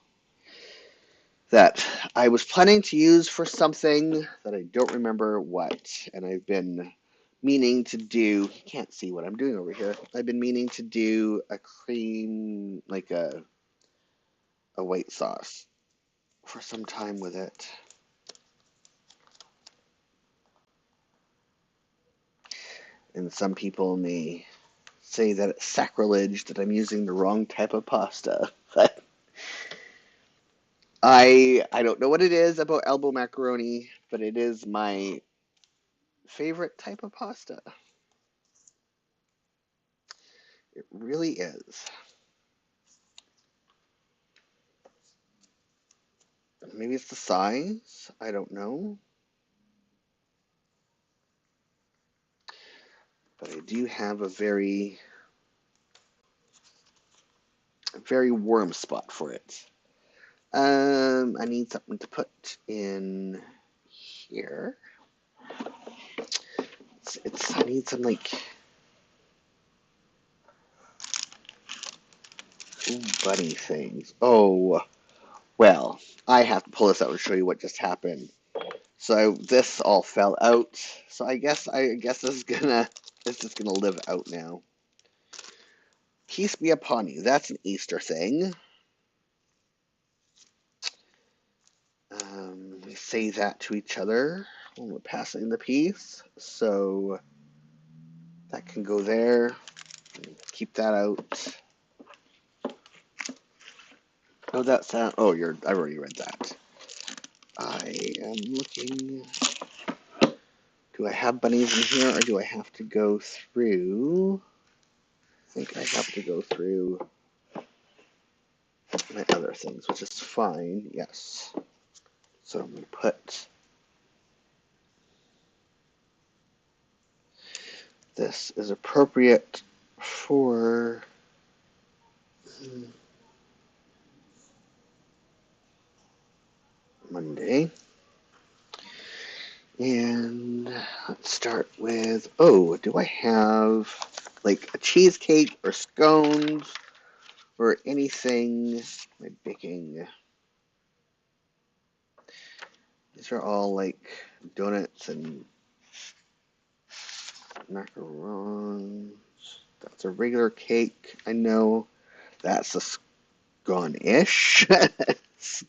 that I was planning to use for something that I don't remember what, and I've been meaning to do. You can't see what I'm doing over here. I've been meaning to do a cream, like a white sauce for some time with it. And some people may say that it's sacrilege that I'm using the wrong type of pasta. But I don't know what it is about elbow macaroni, but it is my favorite type of pasta. It really is. Maybe it's the size. I don't know. But I do have a very warm spot for it. I need something to put in here. I need some like bunny things. Oh, well, I have to pull this out and show you what just happened. So this all fell out. So I guess this is just gonna live out now. Peace be upon you. That's an Easter thing. We say that to each other when we're passing the peace. So that can go there. Keep that out. Oh, that sound. Oh, I've already read that. I am looking. Do I have bunnies in here, or do I have to go through? I think I have to go through my other things, which is fine. Yes. So I'm going to put this is appropriate for Monday. And let's start with, do I have like a cheesecake or scones or anything? My baking. These are all like donuts and macarons. That's a regular cake. I know that's a scone-ish. It's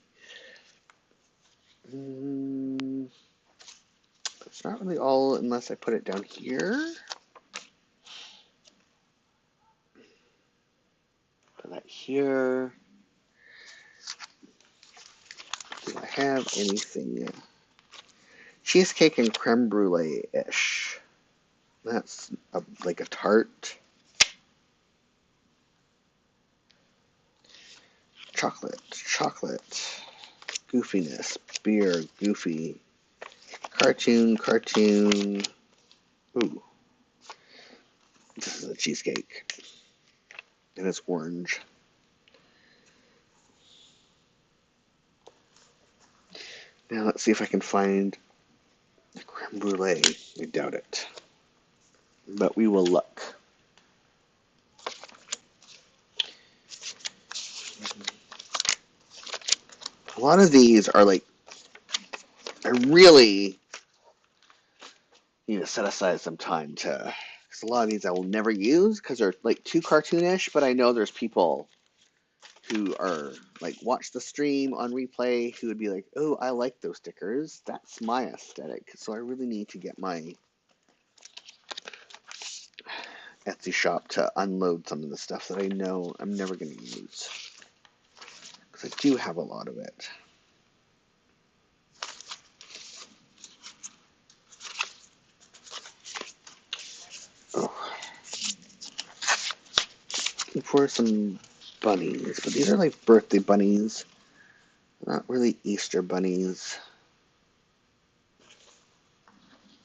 not really all unless I put it down here. here. Do I have anything? Cheesecake and creme brulee-ish. That's like a tart. Chocolate. Goofiness. Beer, goofy. Cartoon. Ooh, this is a cheesecake. And it's orange. Now let's see if I can find the creme brulee. I doubt it. But we will look. A lot of these are like, I really need to set aside some time to, because a lot of these I will never use because they're like too cartoonish, but I know there's people who are like watch the stream on replay who would be like, oh, I like those stickers. That's my aesthetic. So I really need to get my Etsy shop to unload some of the stuff that I know I'm never going to use. Because I do have a lot of it. Oh. Looking for some bunnies. But these are like birthday bunnies. Not really Easter bunnies.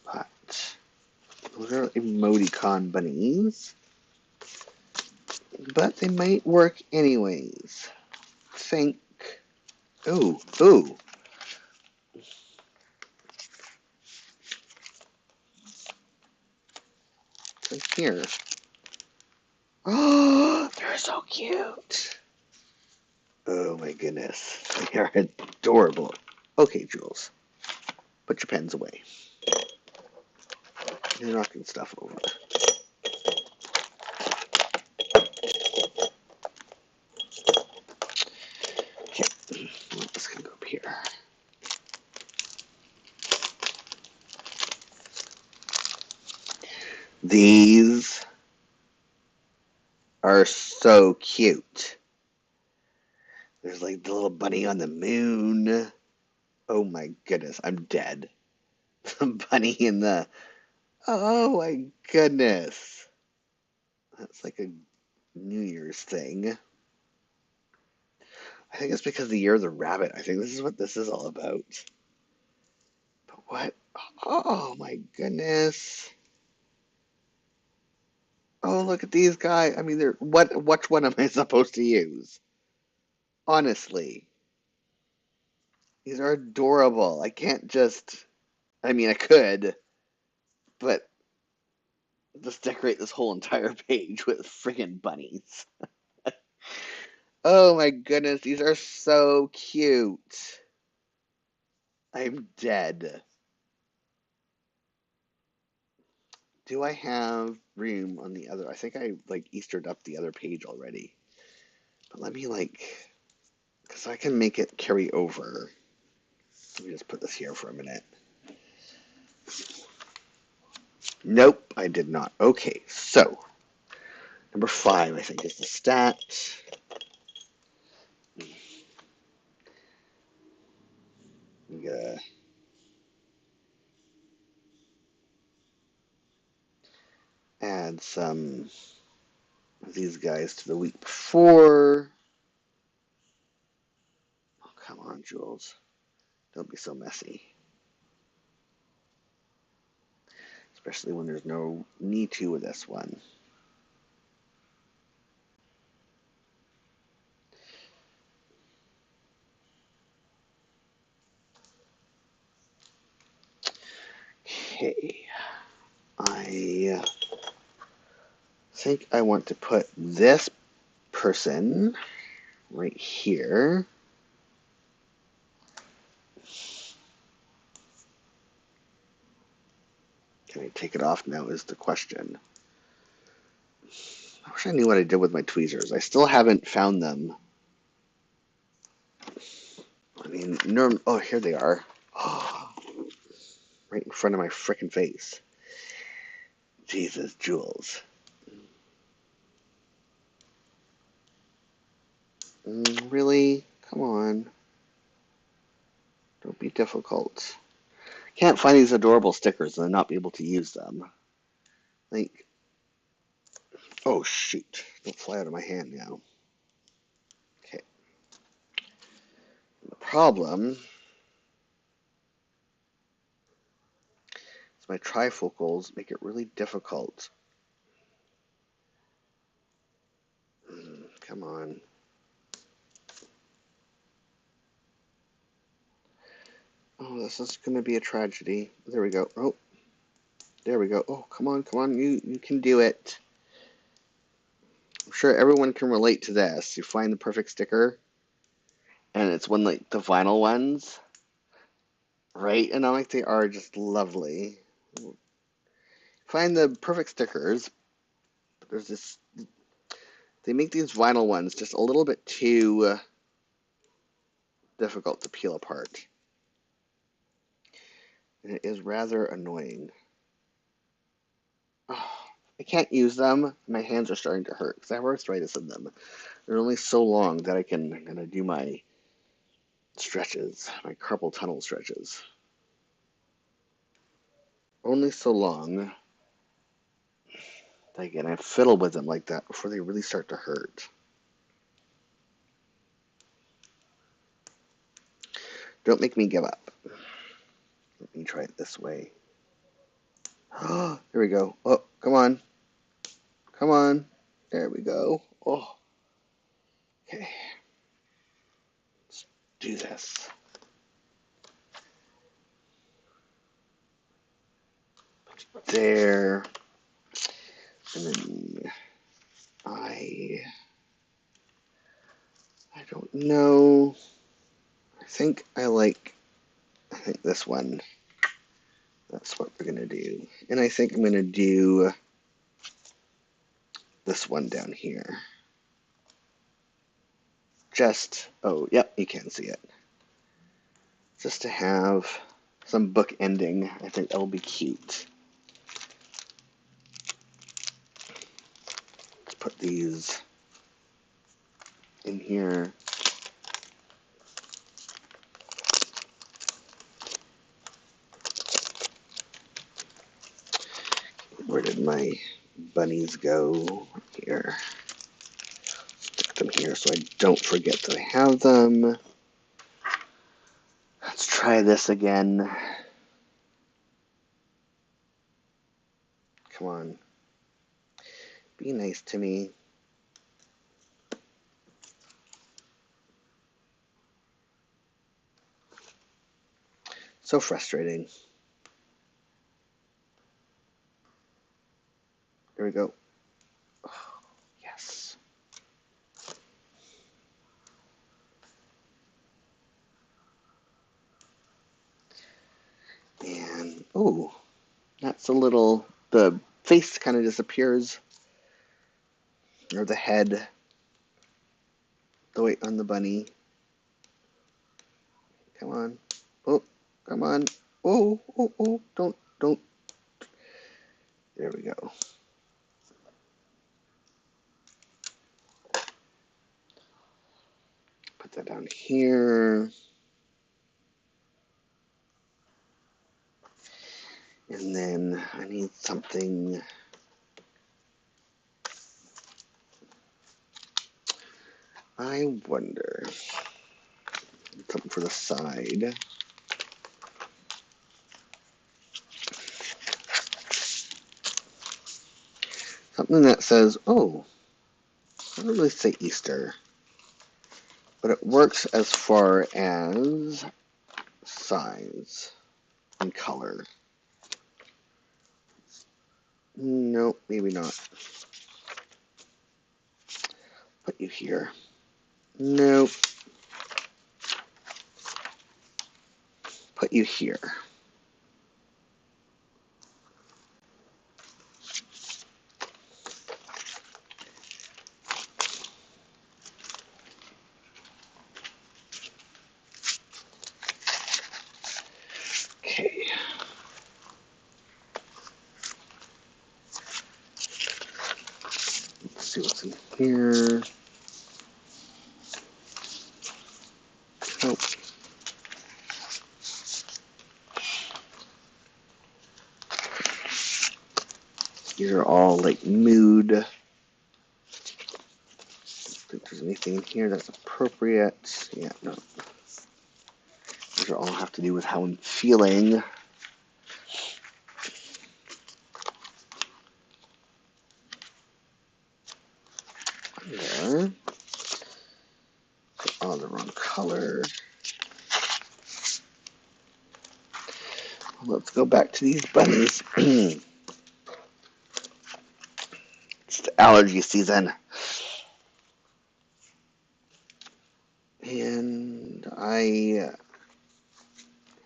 But those are emoticon bunnies. But they might work anyways. Think. Ooh. Right here. Oh, they're so cute. Oh my goodness. They are adorable. Okay, Jules. Put your pens away. You're knocking stuff over. Okay. This can go up here. These are so cute. There's like the little bunny on the moon. Oh my goodness, I'm dead. The bunny in the... Oh my goodness. That's like a New Year's thing. I think it's because the year of the rabbit. I think this is what this is all about. But what? Oh my goodness. Oh, look at these guys. I mean, they're which one am I supposed to use? Honestly. These are adorable. I can't just, I mean, I could, but just decorate this whole entire page with friggin' bunnies. Oh my goodness, these are so cute. I'm dead. Do I have room on the other? I think I like Eastered up the other page already. But let me like, because I can make it carry over. Let me just put this here for a minute. Nope, I did not. Okay, so number 5, I think, is the stat. We gotta add some of these guys to the week before. Oh, come on, Jules. Don't be so messy. Especially when there's no need to with this one. Okay. I think I want to put this person right here. Can I take it off now is the question. I wish I knew what I did with my tweezers. I still haven't found them. I mean, oh, here they are. Oh, right in front of my frickin' face. Jesus, Jules. Really? Come on. Don't be difficult. Can't find these adorable stickers and not be able to use them. Like, oh shoot. Don't fly out of my hand now. Okay. The problem is my trifocals make it really difficult. Come on. Oh, this is going to be a tragedy. There we go. Oh, there we go. Oh, come on, come on. You can do it. I'm sure everyone can relate to this. You find the perfect sticker, and it's one like the vinyl ones, right? And I'm like, they are just lovely. Find the perfect stickers, but there's this. They make these vinyl ones just a little bit too difficult to peel apart, and it is rather annoying. Oh, I can't use them. My hands are starting to hurt because I have arthritis in them. They're only so long that I can kind of do my stretches, my carpal tunnel stretches. Only so long. Again, I fiddle with them like that before they really start to hurt. Don't make me give up. Let me try it this way. Oh, here we go. Oh, come on. Come on. There we go. Oh, okay. Let's do this. There. And then I don't know. I think this one. That's what we're going to do. And I think I'm going to do this one down here. Just, oh, yep, you can see it. Just to have some book ending. I think that will be cute. Let's put these in here. Where did my bunnies go? Here. Stick them here so I don't forget that I have them. Let's try this again. Come on. Be nice to me. So frustrating. There we go. Oh, yes. And, oh, that's a little, the face kind of disappears. Or the head. The weight on the bunny. Come on. Oh, come on. Oh, oh, oh, don't. There we go. Put that down here. And then I need something. I wonder. Something for the side. Something that says, oh, I don't really say Easter. But it works as far as size and color. No, maybe not. Put you here. Nope. Put you here. Okay. Let's see what's in here. are all like mood. I don't think there's anything in here that's appropriate. Yeah, no. These are all have to do with how I'm feeling. There. Oh, the wrong color. Let's go back to these bunnies. It's the allergy season. And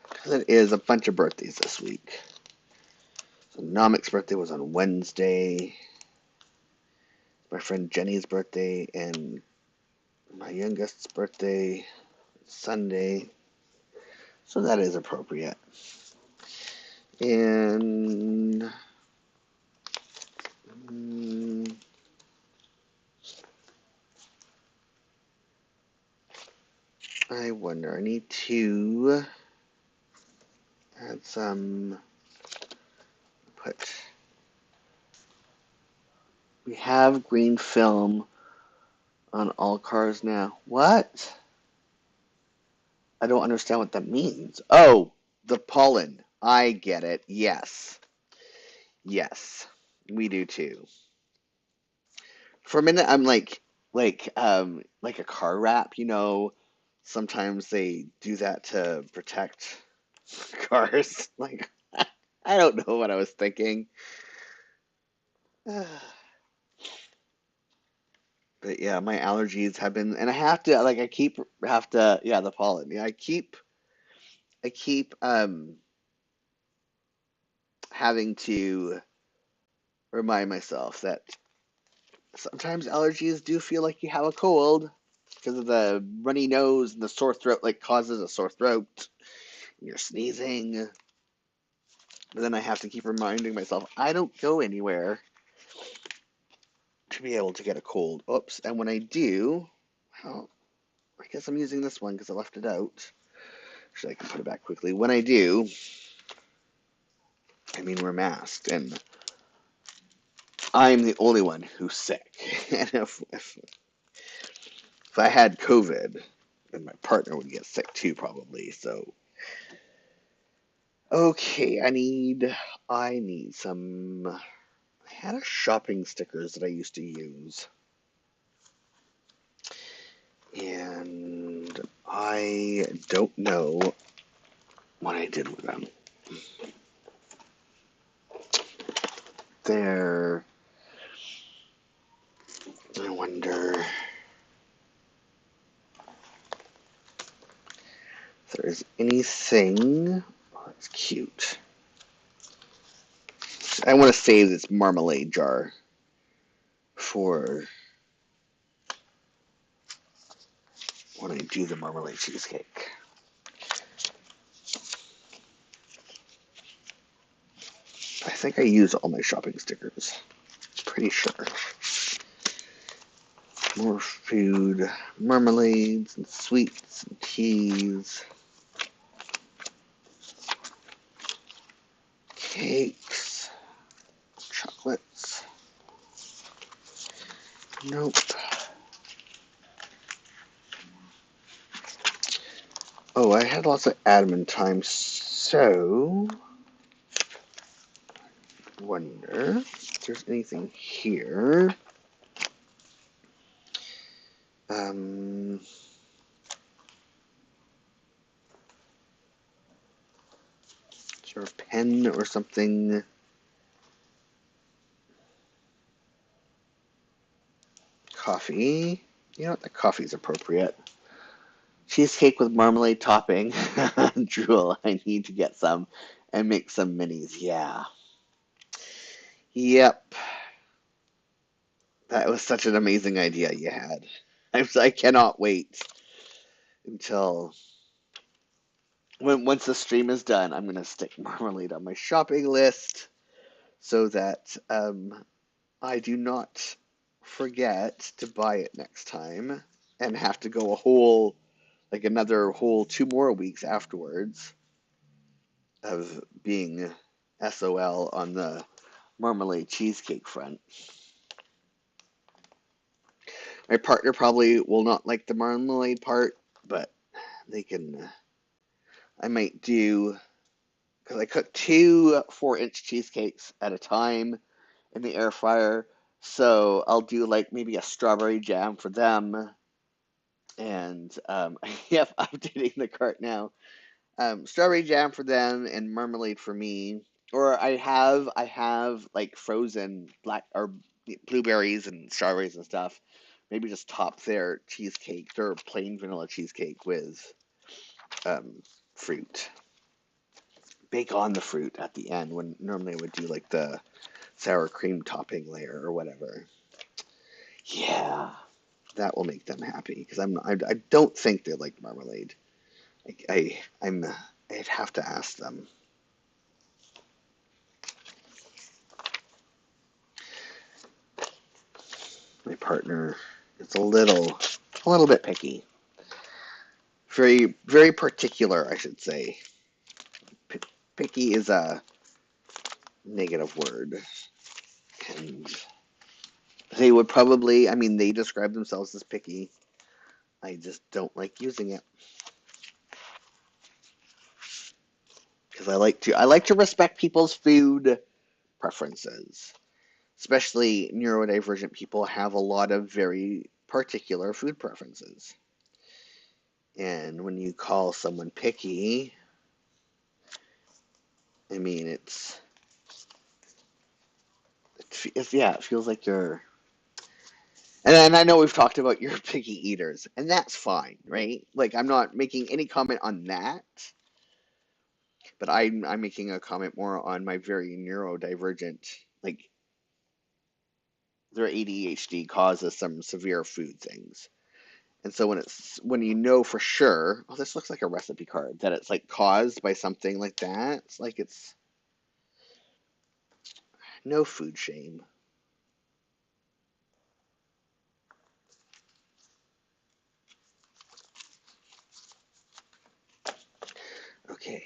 because it is a bunch of birthdays this week. So Namik's birthday was on Wednesday. My friend Jenny's birthday and my youngest's birthday Sunday. So that is appropriate. And I wonder, I need to add some, we have green film on all cars now. What? I don't understand what that means. Oh, the pollen. I get it. Yes. Yes. We do too. For a minute, I'm like a car wrap, sometimes they do that to protect cars. Like, I don't know what I was thinking. But yeah, my allergies have been, and I have to, like, yeah, the pollen. Yeah, I keep having to remind myself that sometimes allergies do feel like you have a cold because of the runny nose and the sore throat, like causes a sore throat. And you're sneezing. But then I have to keep reminding myself I don't go anywhere to be able to get a cold. Oops. And when I do, well, I guess I'm using this one because I left it out. Actually, I can put it back quickly. When I do, I mean, we're masked, and I'm the only one who's sick. And if I had COVID, then my partner would get sick too, probably. So, okay, I need some. I had a shopping stickers that I used to use, and I don't know what I did with them. There, I wonder if there's anything. Oh, that's cute. I want to save this marmalade jar for when I do the marmalade cheesecake. I think I use all my shopping stickers. Pretty sure. More food, marmalades and sweets and teas, cakes, chocolates. Nope. Oh, I had lots of admin time, so wonder if there's anything here. Is there a pen or something? Coffee. You know what? The coffee's appropriate. Cheesecake with marmalade topping. Drool. I need to get some and make some minis. Yeah. Yep. That was such an amazing idea you had. I cannot wait until once the stream is done. I'm gonna stick marmalade on my shopping list so that I do not forget to buy it next time and have to go another whole 2 more weeks afterwards of being SOL on the marmalade cheesecake front. My partner probably will not like the marmalade part, but they can. I might do, because I cook two 4-inch cheesecakes at a time in the air fryer. So I'll do like maybe a strawberry jam for them. And yep, I'm updating the cart now. Strawberry jam for them and marmalade for me. Or I have like frozen black or blueberries and strawberries and stuff. Maybe just top their cheesecake, their plain vanilla cheesecake with um, fruit. Bake on the fruit at the end when normally I would do like the sour cream topping layer or whatever. Yeah, that will make them happy because I don't think they like marmalade. I'd have to ask them. My partner is a little bit picky. Very, very particular, I should say. P Picky is a negative word. And they would probably, I mean, they describe themselves as picky. I just don't like using it because I like to respect people's food preferences. Especially neurodivergent people have a lot of very particular food preferences. And when you call someone picky, I mean, yeah, it feels like you're. And I know we've talked about your picky eaters, and that's fine, right? Like, I'm not making any comment on that, but I'm making a comment more on my very neurodivergent, like, their ADHD causes some severe food things. And so when you know for sure, oh, this looks like a recipe card, that it's like caused by something like that, it's like it's no food shame. Okay,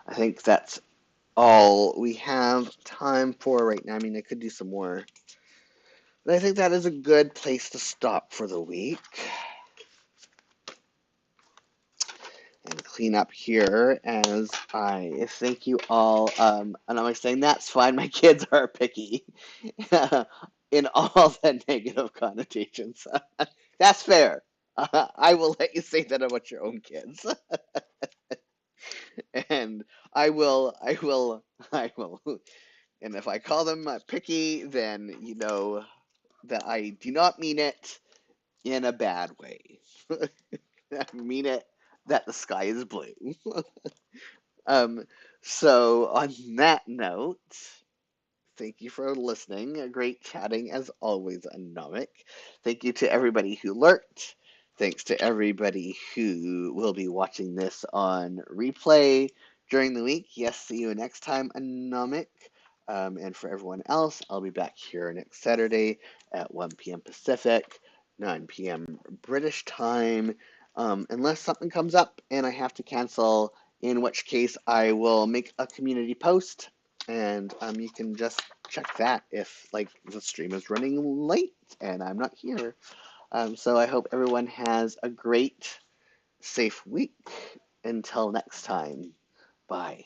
I think that's all we have time for right now. I mean, I could do some more, but I think that is a good place to stop for the week and clean up here as I thank you all. And I'm saying that's fine. My kids are picky in all the negative connotations. That's fair. I will let you say that about your own kids. And I will. And if I call them picky, then you know that I do not mean it in a bad way. I mean it that the sky is blue. Um, so on that note, thank you for listening. Great chatting as always, Anomik. Thank you to everybody who lurked. Thanks to everybody who will be watching this on replay during the week. Yes, see you next time, Anomik. And for everyone else, I'll be back here next Saturday at 1 p.m. Pacific, 9 p.m. British time, unless something comes up and I have to cancel, in which case I will make a community post and you can just check that if like the stream is running late and I'm not here. So I hope everyone has a great, safe week. Until next time, bye.